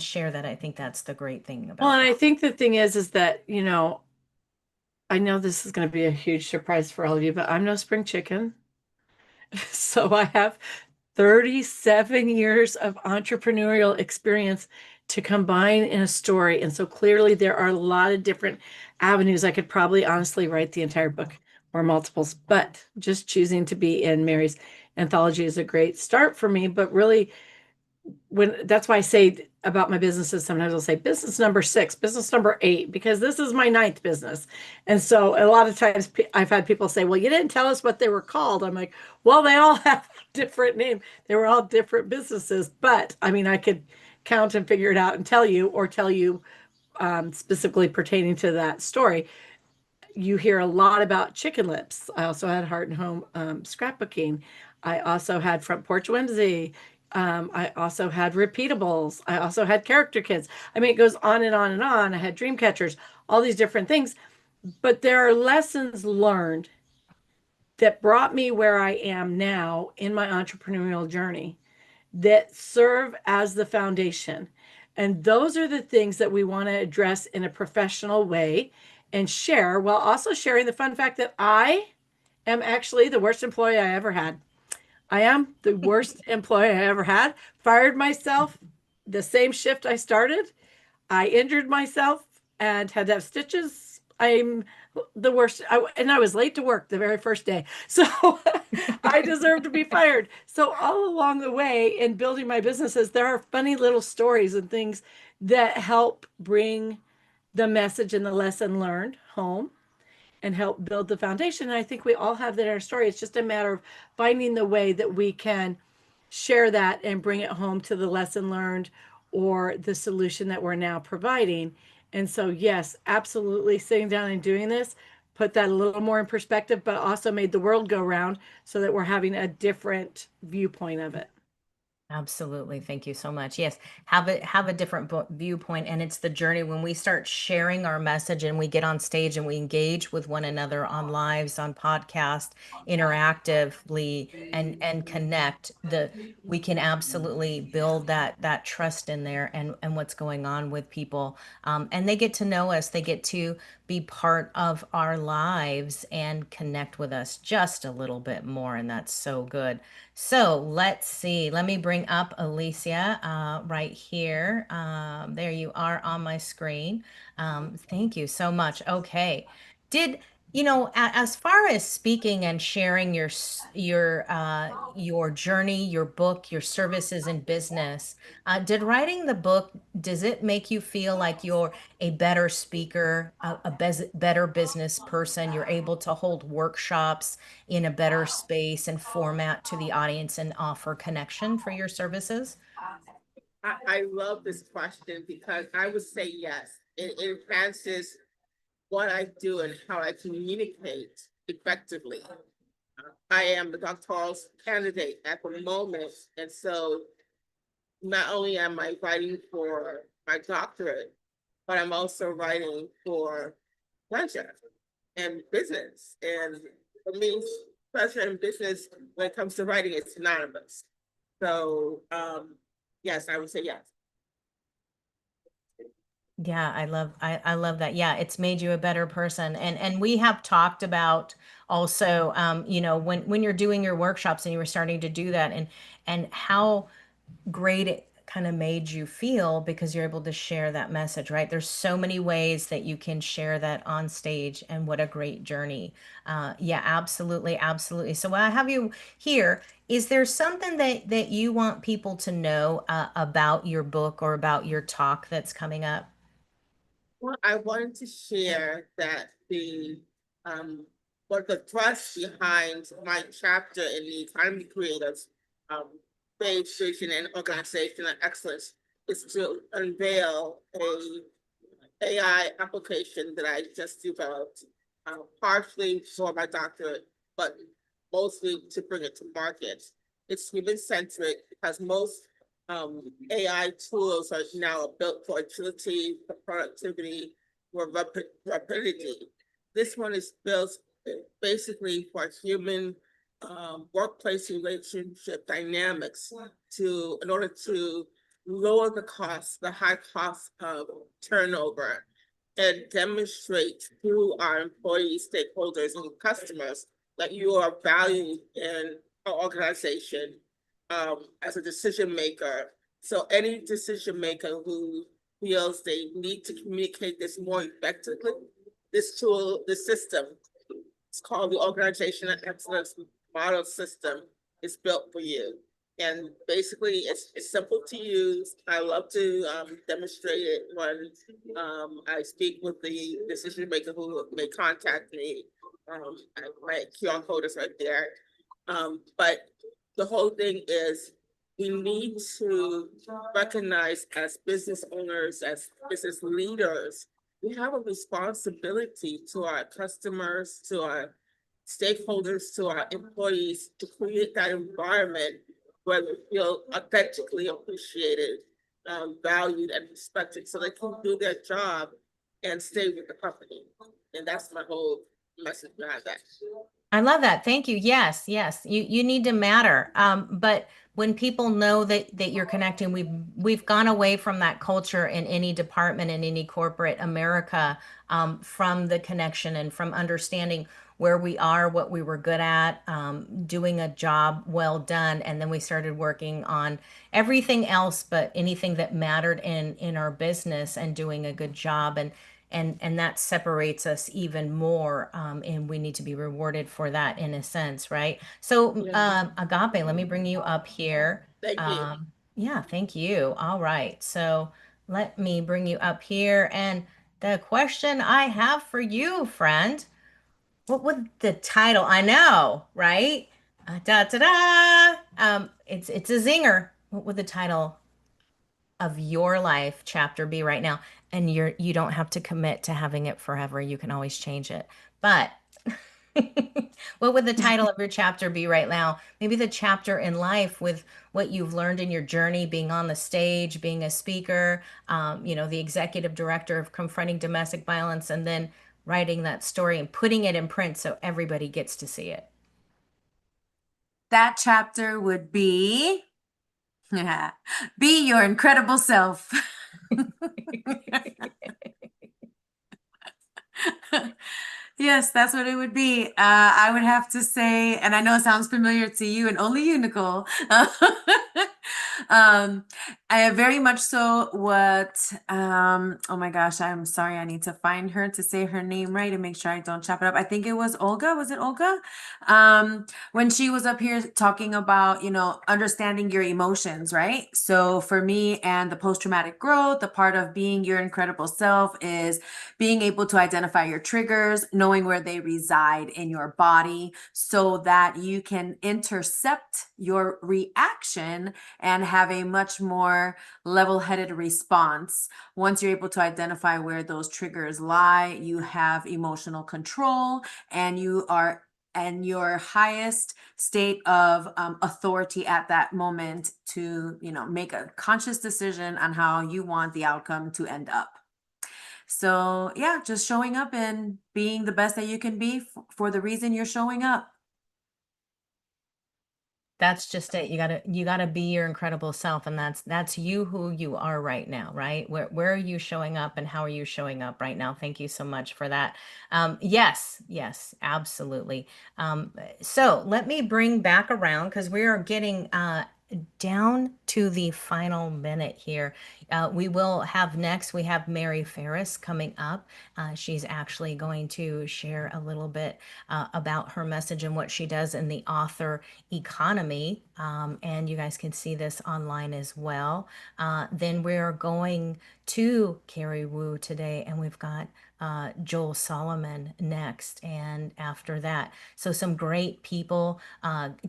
Speaker 3: share that. I think that's the great thing about
Speaker 12: Well, and I
Speaker 3: that.
Speaker 12: think the thing is that, I know this is going to be a huge surprise for all of you, but I'm no spring chicken. So I have 37 years of entrepreneurial experience to combine in a story. And so clearly there are a lot of different avenues. I could probably honestly write the entire book or multiples, but just choosing to be in Mary's anthology is a great start for me. But really, that's why I say about my businesses, sometimes I'll say business number 6, business number 8, because this is my 9th business. And so a lot of times I've had people say, well, you didn't tell us what they were called. I'm like, well, they all have different names. They were all different businesses, but I mean, I could count and figure it out and tell you specifically pertaining to that story. You hear a lot about Chicken Lips. I also had Heart and Home scrapbooking. I also had Front Porch Whimsy. I also had Repeatables. I also had Character Kids. I mean, it goes on and on and on. I had Dream Catchers, all these different things. But there are lessons learned that brought me where I am now in my entrepreneurial journey that serve as the foundation. And those are the things that we want to address in a professional way and share, while also sharing the fun fact that I am actually the worst employee I ever had. I am the worst employee I ever had. Fired myself the same shift I started. I injured myself and had to have stitches. I'm the worst. And I was late to work the very first day. So I deserve to be fired. So all along the way in building my businesses, there are funny little stories and things that help bring the message and the lesson learned home and help build the foundation. And I think we all have that in our story. It's just a matter of finding the way that we can share that and bring it home to the lesson learned or the solution that we're now providing. And so, yes, absolutely, sitting down and doing this put that a little more in perspective, but also made the world go round so that we're having a different viewpoint of it.
Speaker 3: Absolutely. Thank you so much. Yes, have a different viewpoint, and it's the journey when we start sharing our message and we get on stage and we engage with one another on lives, on podcast, interactively, and connect. We can absolutely build that trust in there and what's going on with people, and they get to know us. They get to be part of our lives and connect with us just a little bit more, and that's so good. So let's see. Let me bring up Alicia right here. There you are on my screen. Thank you so much. Okay. Did as far as speaking and sharing your journey, your book, your services in business, did writing the book, does it make you feel like you're a better speaker, better business person? You're able to hold workshops in a better space and format to the audience and offer connection for your services?
Speaker 4: I love this question because I would say yes. It enhances what I do and how I communicate effectively. I am the doctoral candidate at the moment, and so not only am I writing for my doctorate, but I'm also writing for pleasure and business. And for me, pleasure and business, when it comes to writing, it's synonymous. So yes, I would say yes.
Speaker 3: Yeah, I love that. Yeah, it's made you a better person. And we have talked about also when you're doing your workshops and you were starting to do that and how great it kind of made you feel because you're able to share that message, right? There's so many ways that you can share that on stage, and what a great journey. Yeah, absolutely, absolutely. So while I have you here, is there something that you want people to know about your book or about your talk that's coming up?
Speaker 4: Well, I wanted to share that what the thrust behind my chapter in the Economy Creators Faith, Vision, and Organizational Excellence is to unveil a AI application that I just developed, partially for my doctorate, but mostly to bring it to market. It's human-centric because most AI tools are now built for agility, for productivity, for rapidity. This one is built basically for human workplace relationship dynamics in order to lower the high cost of turnover, and demonstrate to our employees, stakeholders, and customers that you are valued in our organization as a decision maker. So any decision maker who feels they need to communicate this more effectively, this tool, this system, it's called the Organizational Excellence Model System, is built for you. And basically, it's simple to use. I love to demonstrate it when I speak with the decision maker who may contact me. My QR code is right there. But the whole thing is we need to recognize as business owners, as business leaders, we have a responsibility to our customers, to our stakeholders, to our employees, to create that environment where they feel authentically appreciated, valued, and respected, so they can do their job and stay with the company. And that's my whole message behind that.
Speaker 3: I love that. Thank you. Yes, yes. You need to matter. But when people know that you're connecting, we've gone away from that culture in any department in any corporate America, from the connection and from understanding where we are, what we were good at, doing a job well done, and then we started working on everything else but anything that mattered in our business and doing a good job. And that separates us even more, and we need to be rewarded for that in a sense, right? So Agape, let me bring you up here.
Speaker 4: Thank you.
Speaker 3: Yeah, thank you. All right, so let me bring you up here, and the question I have for you, friend, what would the title? I know, right? Da da da. It's a zinger. What would the title of your life chapter be right now? And you don't have to commit to having it forever. You can always change it. But What would the title of your chapter be right now? Maybe the chapter in life with what you've learned in your journey, being on the stage, being a speaker, the executive director of Confronting Domestic Violence, and then writing that story and putting it in print so everybody gets to see it.
Speaker 9: That chapter would be Be Your Incredible Self. Yes, that's what it would be. I would have to say, and I know it sounds familiar to you and only you, Nicole. I very much so oh my gosh, I'm sorry. I need to find her to say her name right and make sure I don't chop it up. I think it was Olga. Was it Olga? When she was up here talking about, understanding your emotions, right? So for me and the post-traumatic growth, the part of being your incredible self is being able to identify your triggers, knowing where they reside in your body so that you can intercept your reaction and have a much more level-headed response. Once you're able to identify where those triggers lie, you have emotional control and you are in your highest state of authority at that moment to, make a conscious decision on how you want the outcome to end up. So yeah, just showing up and being the best that you can be for the reason you're showing up.
Speaker 3: That's just it. You gotta be your incredible self, and that's you who you are right now, right? Where are you showing up, and how are you showing up right now? Thank you so much for that. Yes, absolutely. So let me bring back around because we are getting down to the final minute here. We have Mary Ferris coming up. She's actually going to share a little bit about her message and what she does in the author economy. And you guys can see this online as well. Then we're going to Carrie Wu today, and we've got Joel Solomon next, and after that. So some great people.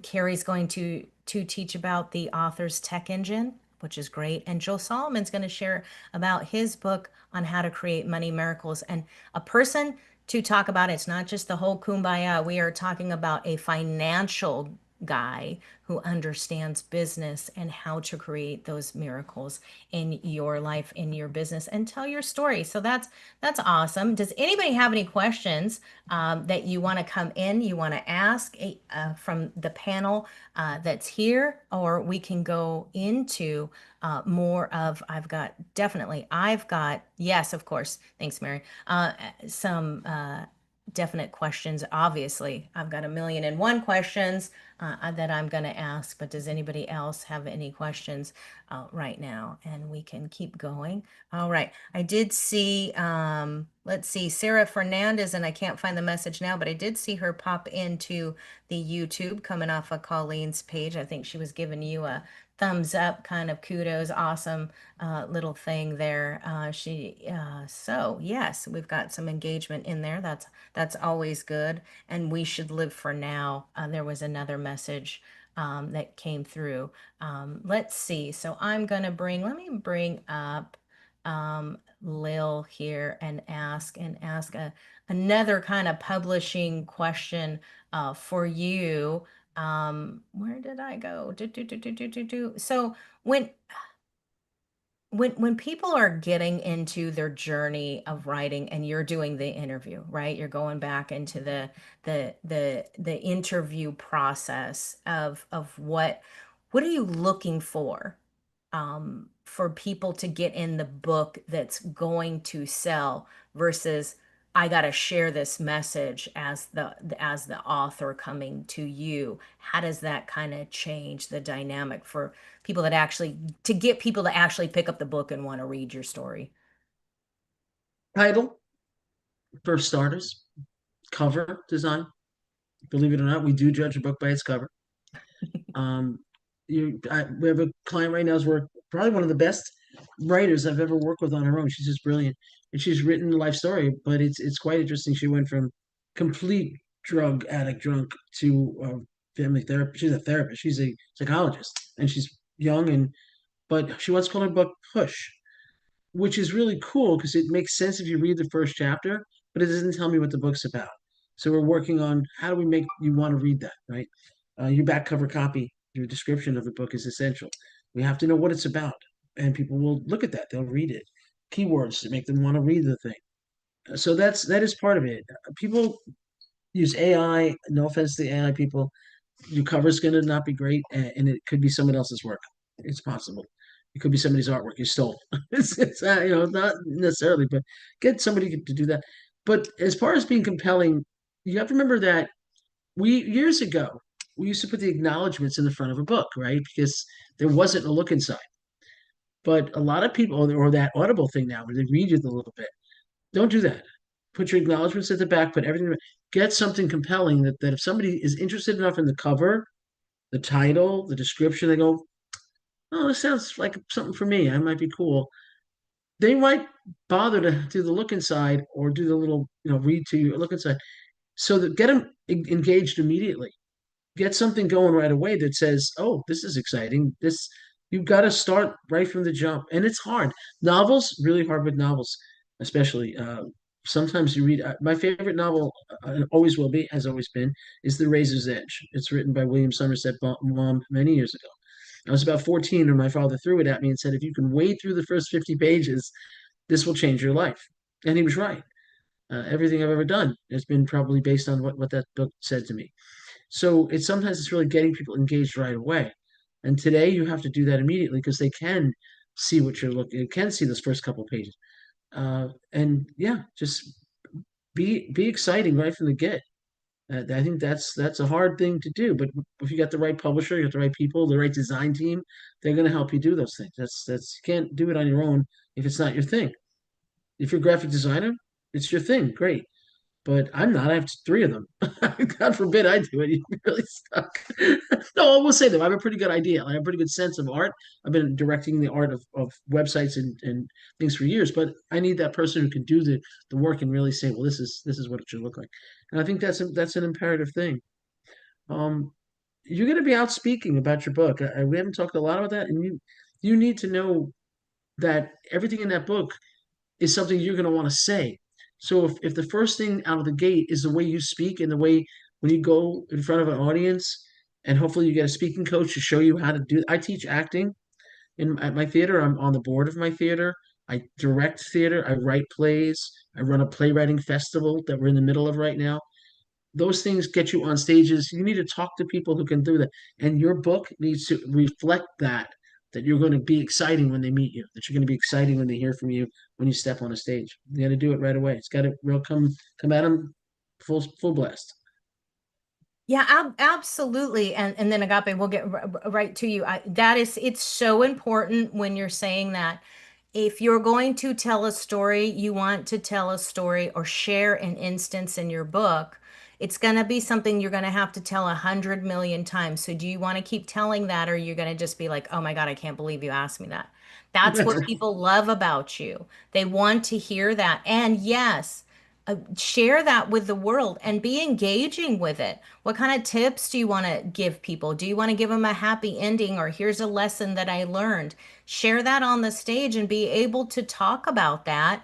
Speaker 3: Carrie's going to teach about the author's tech engine, which is great. And Joel Solomon's going to share about his book on how to create money miracles. And a person to talk about it's not just the whole kumbaya. We are talking about a financial guy who understands business and how to create those miracles in your life, in your business, and tell your story. So that's awesome. Does anybody have any questions that you want to come in, you want to ask from the panel that's here, or we can go into more of, I've got, yes, of course. Thanks, Mary. Some definite questions. Obviously, I've got 1,000,001 questions that I'm going to ask, but does anybody else have any questions right now? And we can keep going. All right. I did see, let's see, Sarah Fernandez, and I can't find the message now, but I did see her pop into the YouTube coming off of Colleen's page. I think she was giving you a thumbs up, kind of kudos, awesome little thing there. So yes, we've got some engagement in there. That's always good. And we should live for now. There was another message that came through. Let's see. So let me bring up Lil here and ask another kind of publishing question for you. Where did I go? So when people are getting into their journey of writing and you're doing the interview, right? You're going back into the interview process of what are you looking for people to get in the book that's going to sell versus I got to share this message as the author coming to you. How does that kind of change the dynamic for people to get people to actually pick up the book and want to read your story?
Speaker 6: Title, for starters, cover design. Believe it or not, we do judge a book by its cover. We have a client right now who's probably one of the best writers I've ever worked with on her own. She's just brilliant, and she's written a life story. But it's quite interesting. She went from complete drug addict drunk to family therapist. She's a therapist. She's a psychologist, and she's young but she wants to call her book Push, which is really cool because it makes sense if you read the first chapter, but it doesn't tell me what the book's about. So we're working on how do we make you want to read that, right? Your back cover copy, your description of the book is essential. We have to know what it's about, and people will look at that. They'll read it. Keywords to make them want to read the thing. So that is part of it. People use AI. No offense to the AI people, your cover's going to not be great, and it could be someone else's work. It's possible. It could be somebody's artwork you stole. It's not necessarily, but get somebody to do that. But as far as being compelling, you have to remember that years ago we used to put the acknowledgments in the front of a book, right? Because there wasn't a look inside. But a lot of people, or that Audible thing now, where they read you a little bit, don't do that. Put your acknowledgments at the back, put everything, get something compelling that if somebody is interested enough in the cover, the title, the description, they go, oh, this sounds like something for me. I might be cool. They might bother to do the look inside or do the little, read to you, look inside. So that get them engaged immediately. Get something going right away that says, oh, this is exciting. You've got to start right from the jump. And it's hard. Novels, really hard with novels, especially. Sometimes you read, my favorite novel, always will be, has always been, is The Razor's Edge. It's written by William Somerset Maugham many years ago. I was about 14 when my father threw it at me and said, if you can wade through the first 50 pages, this will change your life. And he was right. Everything I've ever done has been probably based on what that book said to me. So sometimes it's really getting people engaged right away. And today you have to do that immediately because they can see what you're looking, they can see those first couple pages. And yeah, just be exciting right from the get. I think that's a hard thing to do, but if you got the right publisher, you got the right people, the right design team, they're going to help you do those things. That's you can't do it on your own if it's not your thing. If you're a graphic designer, it's your thing, great. But I'm not. I have three of them. God forbid I do it. You're really stuck. No, I will say though, I have a pretty good idea. I have a pretty good sense of art. I've been directing the art of websites and things for years, but I need that person who can do the work and really say, well, this is what it should look like. And I think that's an imperative thing. You're going to be out speaking about your book. We haven't talked a lot about that, and you need to know that everything in that book is something you're going to want to say. So if the first thing out of the gate is the way you speak and the way when you go in front of an audience, and hopefully you get a speaking coach to show you how to do. I teach acting at my theater. I'm on the board of my theater. I direct theater. I write plays. I run a playwriting festival that we're in the middle of right now. Those things get you on stages. You need to talk to people who can do that. And your book needs to reflect that you're going to be exciting when they meet you, that you're going to be exciting when they hear from you when you step on a stage. You got to do it right away. It's got to real come at them full blast.
Speaker 3: Yeah, absolutely. And then Agape, we'll get right to you. It's so important when you're saying that if you're going to tell a story, you want to tell a story or share an instance in your book, it's going to be something you're going to have to tell 100 million times. So do you want to keep telling that, or are you going to just be like, oh my God, I can't believe you asked me that? That's what people love about you. They want to hear that. And yes, share that with the world and be engaging with it. What kind of tips do you want to give people? Do you want to give them a happy ending, or here's a lesson that I learned? Share that on the stage and be able to talk about that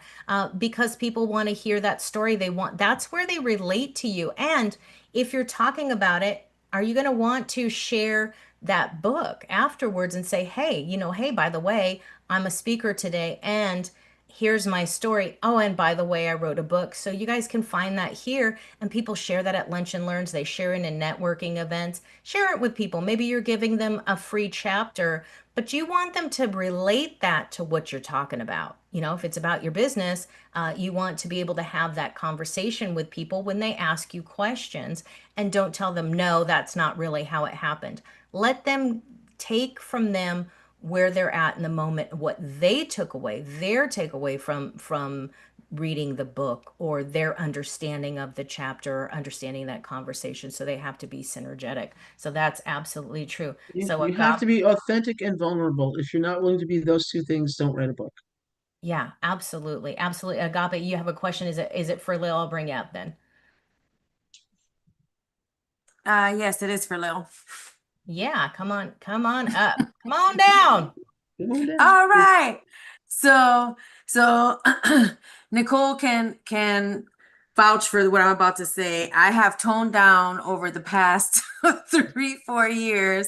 Speaker 3: because people want to hear that story. That's where they relate to you. And if you're talking about it, are you going to want to share that book afterwards and say, hey, hey, by the way, I'm a speaker today and here's my story. Oh, and by the way, I wrote a book. So you guys can find that here. And people share that at Lunch and Learns. They share it in networking events. Share it with people. Maybe you're giving them a free chapter, but you want them to relate that to what you're talking about. If it's about your business, you want to be able to have that conversation with people when they ask you questions, and don't tell them, no, that's not really how it happened. Let them take from them where they're at in the moment, what they took away, their takeaway from reading the book, or their understanding of the chapter, or understanding that conversation. So they have to be synergetic. So that's absolutely true. So
Speaker 6: You have to be authentic and vulnerable. If you're not willing to be those two things, don't write a book.
Speaker 3: Yeah, absolutely. Absolutely. Agape, you have a question. Is it for Lil? I'll bring you up then.
Speaker 9: Yes, it is for Lil.
Speaker 3: Yeah, come on up. Come on down.
Speaker 9: All right. So Nicole can vouch for what I'm about to say. I have toned down over the past 3, 4 years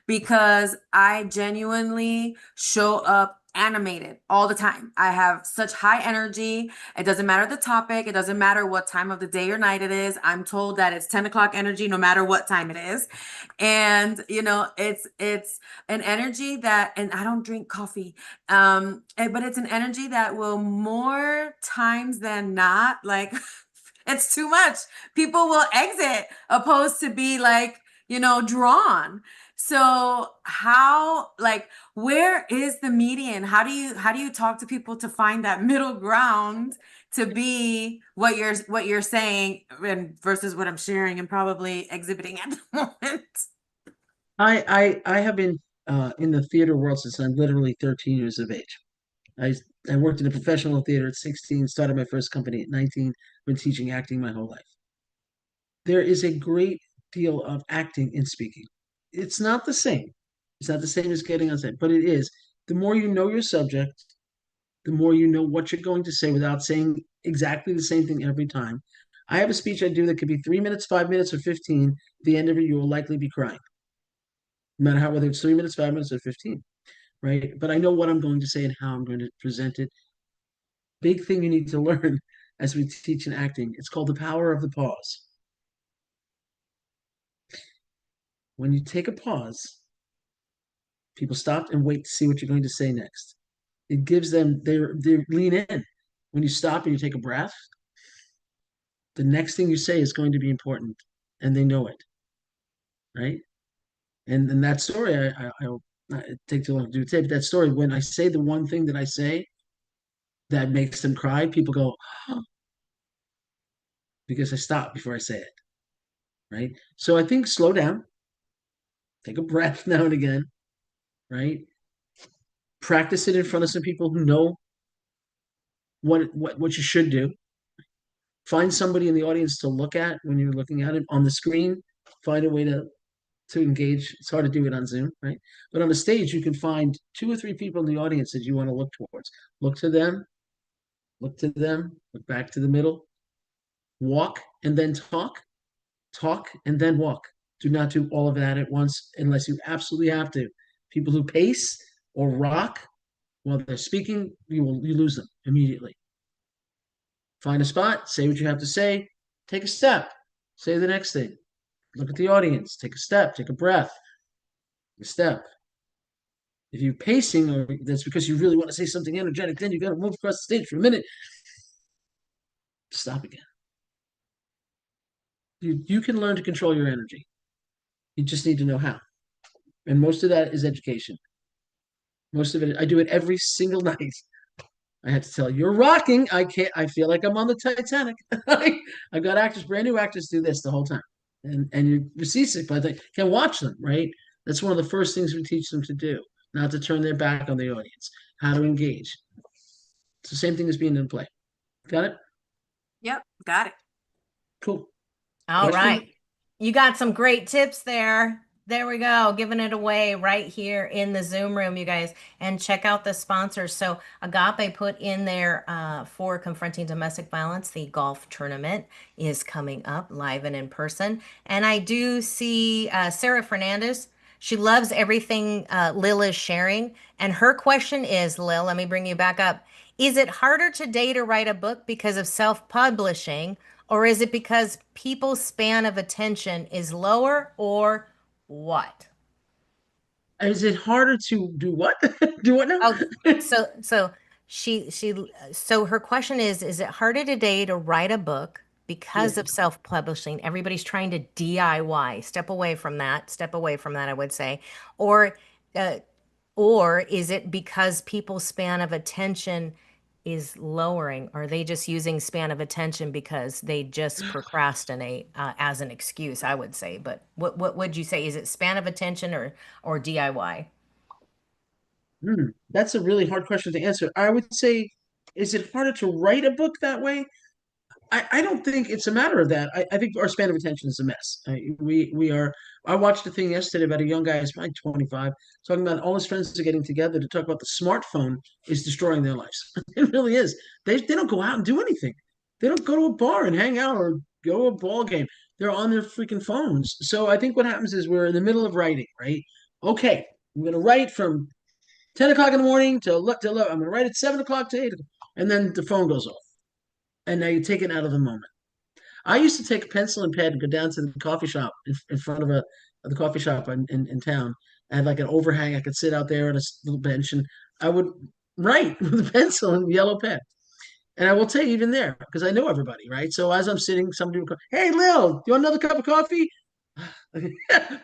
Speaker 9: because I genuinely show up animated all the time. I have such high energy. It doesn't matter the topic. It doesn't matter what time of the day or night it is. I'm told that it's 10 o'clock energy no matter what time it is. And it's an energy that, and I don't drink coffee, but it's an energy that will more times than not, like it's too much. People will exit opposed to be like, drawn. So how, like, where is the median? How do you talk to people to find that middle ground to be what you're saying and versus what I'm sharing and probably exhibiting at the moment?
Speaker 6: I have been in the theater world since I'm literally 13 years of age. I worked in a professional theater at 16, started my first company at 19, been teaching acting my whole life. There is a great deal of acting in speaking. It's not the same. It's not the same as getting on stage, but it is. The more you know your subject, the more you know what you're going to say without saying exactly the same thing every time. I have a speech I do that could be 3 minutes, 5 minutes, or 15. At the end of it, you will likely be crying, no matter whether it's 3 minutes, 5 minutes, or 15, right? But I know what I'm going to say and how I'm going to present it. Big thing you need to learn as we teach in acting. It's called the power of the pause. When you take a pause, people stop and wait to see what you're going to say next. It gives them, they lean in. When you stop and you take a breath, the next thing you say is going to be important, and they know it, right? And in that story, I'll not take too long to do today, but that story, when I say the one thing that I say that makes them cry, people go, oh, because I stop before I say it, right? So I think slow down, take a breath now and again, right? Practice it in front of some people who know what you should do. Find somebody in the audience to look at when you're looking at it on the screen. Find a way to engage. It's hard to do it on Zoom, right? But on the stage, you can find 2 or 3 people in the audience that you want to look towards. Look to them, look back to the middle, walk and then talk and then walk. Do not do all of that at once unless you absolutely have to. People who pace or rock while they're speaking, you lose them immediately. Find a spot, say what you have to say, take a step, say the next thing. Look at the audience, take a step, take a breath, take a step. If you're pacing, or that's because you really want to say something energetic, then you got to move across the stage for a minute. Stop again. You can learn to control your energy. You just need to know how. And most of that is education. Most of it, I do it every single night. I had to tell you, you're rocking. I feel like I'm on the Titanic. I've got actors, brand new actors, do this the whole time. And you're seasick, but they can watch them, right? That's one of the first things we teach them to do, not to turn their back on the audience, how to engage. It's the same thing as being in play. Got it?
Speaker 9: Yep, got it.
Speaker 6: Cool.
Speaker 3: All
Speaker 6: Question?
Speaker 3: right. You got some great tips there. There we go. Giving it away right here in the Zoom room, you guys. And check out the sponsors. So Agape put in there for Confronting Domestic Violence, the golf tournament is coming up live and in person. And I do see Sarah Fernandez. She loves everything Lil is sharing. And her question is, Lil, let me bring you back up. Is it harder today to write a book because of self-publishing, or is it because people's span of attention is lower, or what?
Speaker 6: Is it harder to do what? Do what now?
Speaker 3: Oh, so her question is it harder today to write a book because
Speaker 6: Yeah.
Speaker 3: of self-publishing? Everybody's trying to DIY. Step away from that. Step away from that, I would say. Or is it because people's span of attention is lowering? Are they just using span of attention because they just procrastinate as an excuse, I would say. But what would you say? Is it span of attention or DIY?
Speaker 6: That's a really hard question to answer. I would say, is it harder to write a book that way? I don't think it's a matter of that. I think our span of attention is a mess. We are. I watched a thing yesterday about a young guy who's probably 25, talking about all his friends are getting together to talk about the smartphone is destroying their lives. It really is. They don't go out and do anything. They don't go to a bar and hang out or go to a ball game. They're on their freaking phones. So I think what happens is we're in the middle of writing, right? Okay, I'm going to write from 10 o'clock in the morning to 11. I'm going to write at 7 o'clock to 8 o'clock. And then the phone goes off. And now you take it out of the moment. I used to take a pencil and pad and go down to the coffee shop in front of the coffee shop in town. I had like an overhang. I could sit out there on a little bench and I would write with a pencil and yellow pen. And I will tell you, even there, because I know everybody, right? So as I'm sitting, somebody would go, "Hey, Lil, do you want another cup of coffee?"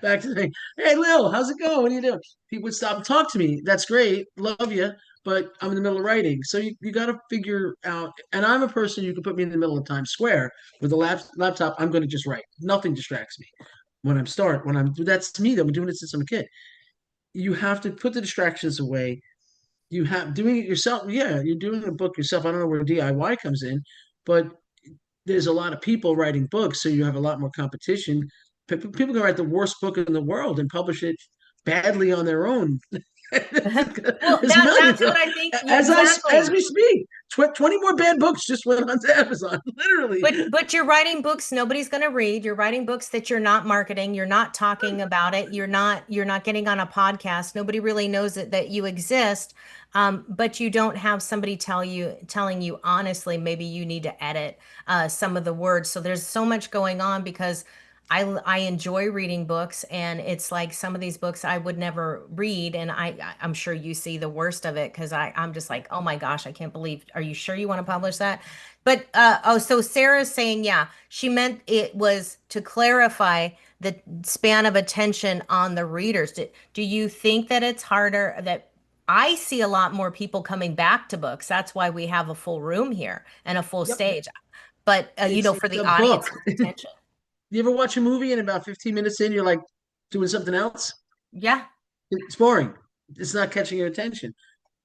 Speaker 6: Back to saying, "Hey, Lil, how's it going? What are you doing?" People would stop and talk to me. That's great. Love you. But I'm in the middle of writing. So you got to figure out. And I'm a person, you can put me in the middle of Times Square with a laptop. I'm going to just write. Nothing distracts me. That's me. I'm doing it since I'm a kid. You have to put the distractions away. You have doing it yourself. Yeah, you're doing a book yourself. I don't know where DIY comes in, but there's a lot of people writing books, so you have a lot more competition. People can write the worst book in the world and publish it badly on their own.
Speaker 3: Well,
Speaker 6: There's
Speaker 3: that's
Speaker 6: millions
Speaker 3: what I think.
Speaker 6: as we speak. 20 more bad books just went onto Amazon, literally.
Speaker 3: But you're writing books nobody's going to read. You're writing books that you're not marketing. You're not talking about it. You're not getting on a podcast. Nobody really knows that you exist. But you don't have somebody telling you honestly, maybe you need to edit some of the words. So there's so much going on because I enjoy reading books, and it's like some of these books I would never read, and I'm sure you see the worst of it because I'm just like, oh my gosh, I can't believe. Are you sure you want to publish that? But so Sarah's saying, yeah, she meant it was to clarify the span of attention on the readers. Do you think that it's harder that I see a lot more people coming back to books? That's why we have a full room here and a full
Speaker 6: Yep.
Speaker 3: Stage. But for
Speaker 6: It's
Speaker 3: the
Speaker 6: a
Speaker 3: audience
Speaker 6: book.
Speaker 3: attention.
Speaker 6: You ever watch a movie and about 15 minutes in, you're like doing something else?
Speaker 3: Yeah.
Speaker 6: It's boring. It's not catching your attention.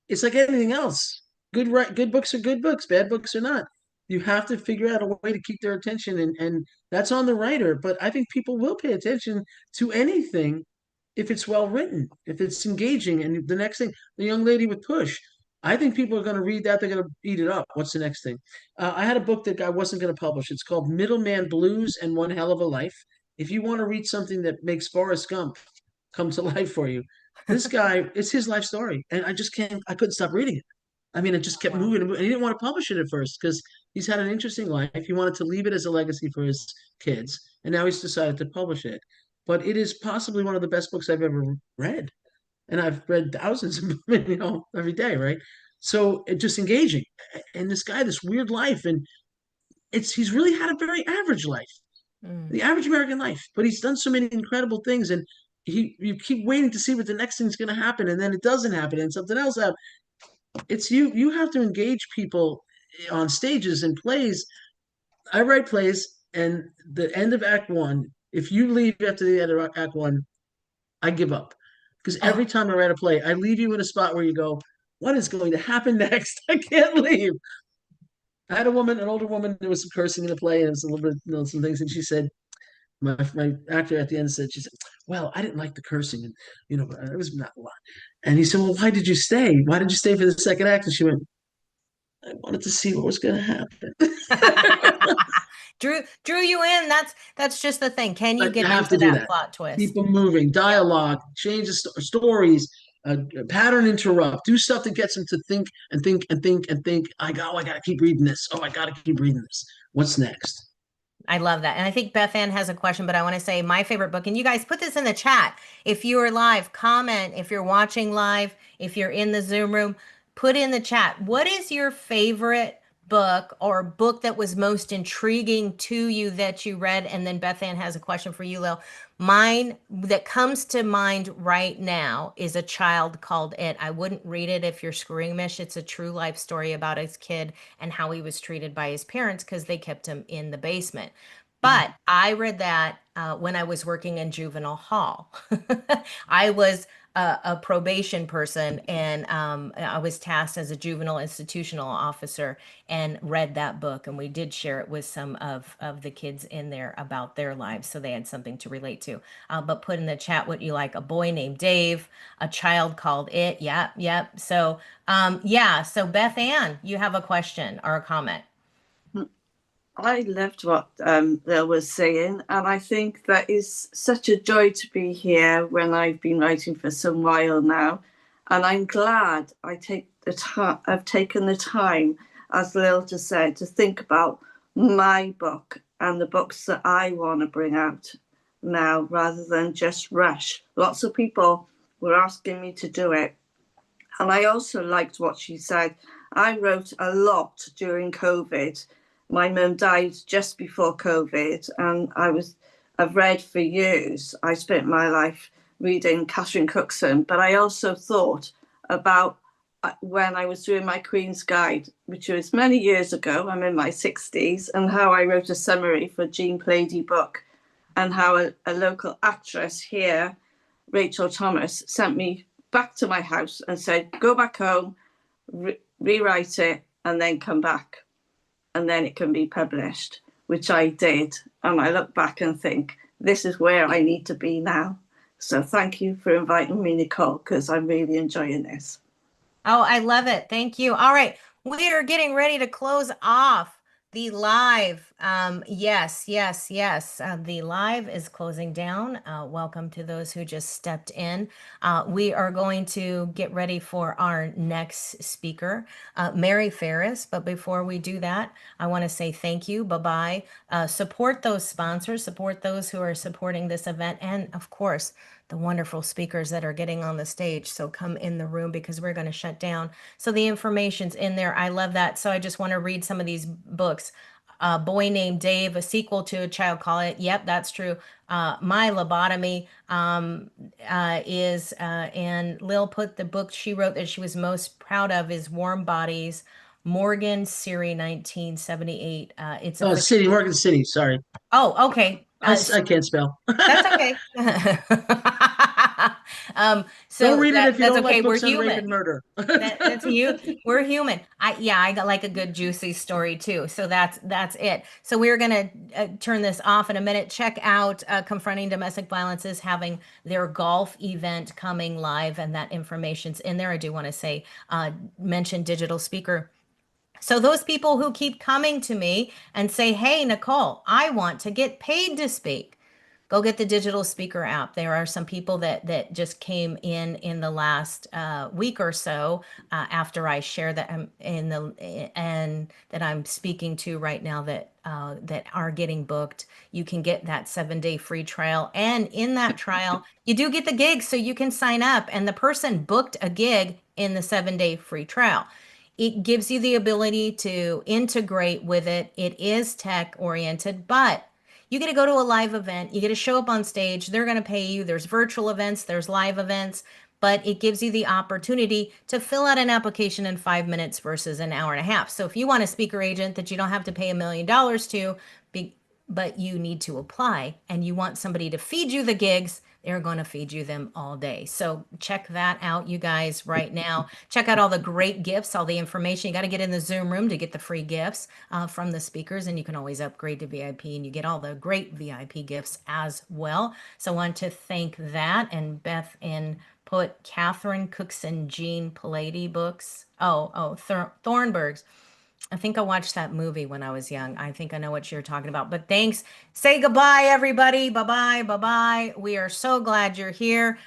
Speaker 6: It's like anything else. Good books are good books. Bad books are not. You have to figure out a way to keep their attention, and that's on the writer. But I think people will pay attention to anything if it's well written, if it's engaging. And the next thing, the young lady with Push, I think people are going to read that. They're going to eat it up. What's the next thing? I had a book that I wasn't going to publish. It's called Middleman Blues and One Hell of a Life. If you want to read something that makes Forrest Gump come to life for you, this guy, it's his life story. And I couldn't stop reading it. I mean, it just kept moving. And he didn't want to publish it at first because he's had an interesting life. He wanted to leave it as a legacy for his kids. And now he's decided to publish it. But it is possibly one of the best books I've ever read. And I've read thousands of them, every day, right? So it's just engaging. And this guy, this weird life, and he's really had a very average life, the average American life. But he's done so many incredible things, and you keep waiting to see what the next thing's going to happen, and then it doesn't happen, and something else happens. It's you have to engage people on stages and plays. I write plays, and the end of Act One. If you leave after the end of Act One, I give up. Because every time I write a play, I leave you in a spot where you go, what is going to happen next? I can't leave. I had an older woman, there was some cursing in the play, and it was a little bit, some things, and she said, my actor at the end said, she said, well, I didn't like the cursing, and it was not a lot. And he said, well, why did you stay? Why did you stay for the second act? And she went, I wanted to see what was going to happen.
Speaker 3: Drew you in. That's just the thing. Can you
Speaker 6: But
Speaker 3: get
Speaker 6: you have
Speaker 3: into
Speaker 6: to do
Speaker 3: that
Speaker 6: that.
Speaker 3: plot twist?
Speaker 6: Keep them moving, dialogue, change the stories, pattern interrupt, do stuff that gets them to think and think and think and think. I got to keep reading this. Oh, I got to keep reading this. What's next?
Speaker 3: I love that. And I think Beth Ann has a question, but I want to say my favorite book, and you guys put this in the chat. If you are live, comment. If you're watching live, if you're in the Zoom room, put in the chat. What is your favorite book or book that was most intriguing to you that you read? And then Beth Ann has a question for you, Lil. Mine that comes to mind right now is A Child Called It. I wouldn't read it if you're squeamish. It's a true life story about his kid and how he was treated by his parents because they kept him in the basement. But I read that when I was working in juvenile hall. I was a probation person, and I was tasked as a juvenile institutional officer and read that book. And we did share it with some of the kids in there about their lives, so they had something to relate to. But put in the chat what you like. A Boy Named Dave, A Child Called It. Yep. So, so Beth Ann, you have a question or a comment?
Speaker 10: I loved what Lil was saying, and I think that is such a joy to be here when I've been writing for some while now, and I'm glad I've taken the time, as Lil just said, to think about my book and the books that I want to bring out now, rather than just rush. Lots of people were asking me to do it, and I also liked what she said. I wrote a lot during COVID. My mum died just before COVID, and I've read for years. I spent my life reading Catherine Cookson, but I also thought about when I was doing my Queen's Guide, which was many years ago. I'm in my 60s, and how I wrote a summary for Jean Plaidy book, and how a local actress here, Rachel Thomas, sent me back to my house and said, go back home, rewrite it, and then come back, and then it can be published, which I did. And I look back and think, this is where I need to be now. So thank you for inviting me, Nicole, because I'm really enjoying this.
Speaker 3: Oh, I love it. Thank you. All right. We are getting ready to close off the live. Yes. The live is closing down. Welcome to those who just stepped in. We are going to get ready for our next speaker, Mary Ferris. But before we do that, I want to say thank you. Bye-bye. Support those sponsors, support those who are supporting this event, and of course, the wonderful speakers that are getting on the stage. So come in the room because we're going to shut down. So the information's in there. I love that. So I just want to read some of these books. Boy Named Dave, a sequel to A Child Call It. Yep, that's true. My Lobotomy and Lil put the book she wrote that she was most proud of is Warm Bodies, Morgan, Siri, 1978. It's a
Speaker 6: City, Morgan City. Sorry.
Speaker 3: Oh, okay.
Speaker 6: I can't spell.
Speaker 3: That's okay. So
Speaker 6: Don't read it if you
Speaker 3: that's
Speaker 6: don't
Speaker 3: okay.
Speaker 6: like
Speaker 3: We're
Speaker 6: books on rape
Speaker 3: human.
Speaker 6: and murder.
Speaker 3: That's you. We're human. I got like a good juicy story too. So that's it. So we're gonna turn this off in a minute. Check out Confronting Domestic Violence is having their golf event coming live, and that information's in there. I do want to say mention Digital Speaker. So those people who keep coming to me and say, hey, Nicole, I want to get paid to speak. Go get the Digital Speaker app. There are some people that just came in the last week or so after I share that and that I'm speaking to right now that are getting booked. You can get that 7-day free trial, and in that trial, you do get the gig, so you can sign up. And the person booked a gig in the 7-day free trial. It gives you the ability to integrate with it. It is tech oriented, but you get to go to a live event. You get to show up on stage. They're going to pay you. There's virtual events, there's live events, but it gives you the opportunity to fill out an application in 5 minutes versus an hour and a half. So if you want a speaker agent that you don't have to pay $1 million to, but you need to apply and you want somebody to feed you the gigs, they're going to feed you them all day. So check that out, you guys, right now. Check out all the great gifts, all the information. You got to get in the Zoom room to get the free gifts from the speakers, and you can always upgrade to VIP, and you get all the great VIP gifts as well. So I want to thank that, and Beth put Catherine Cookson, Jean Plaidy books. Thornburg's. I think I watched that movie when I was young. I think I know what you're talking about. But thanks. Say goodbye, everybody. Bye-bye. Bye-bye. We are so glad you're here.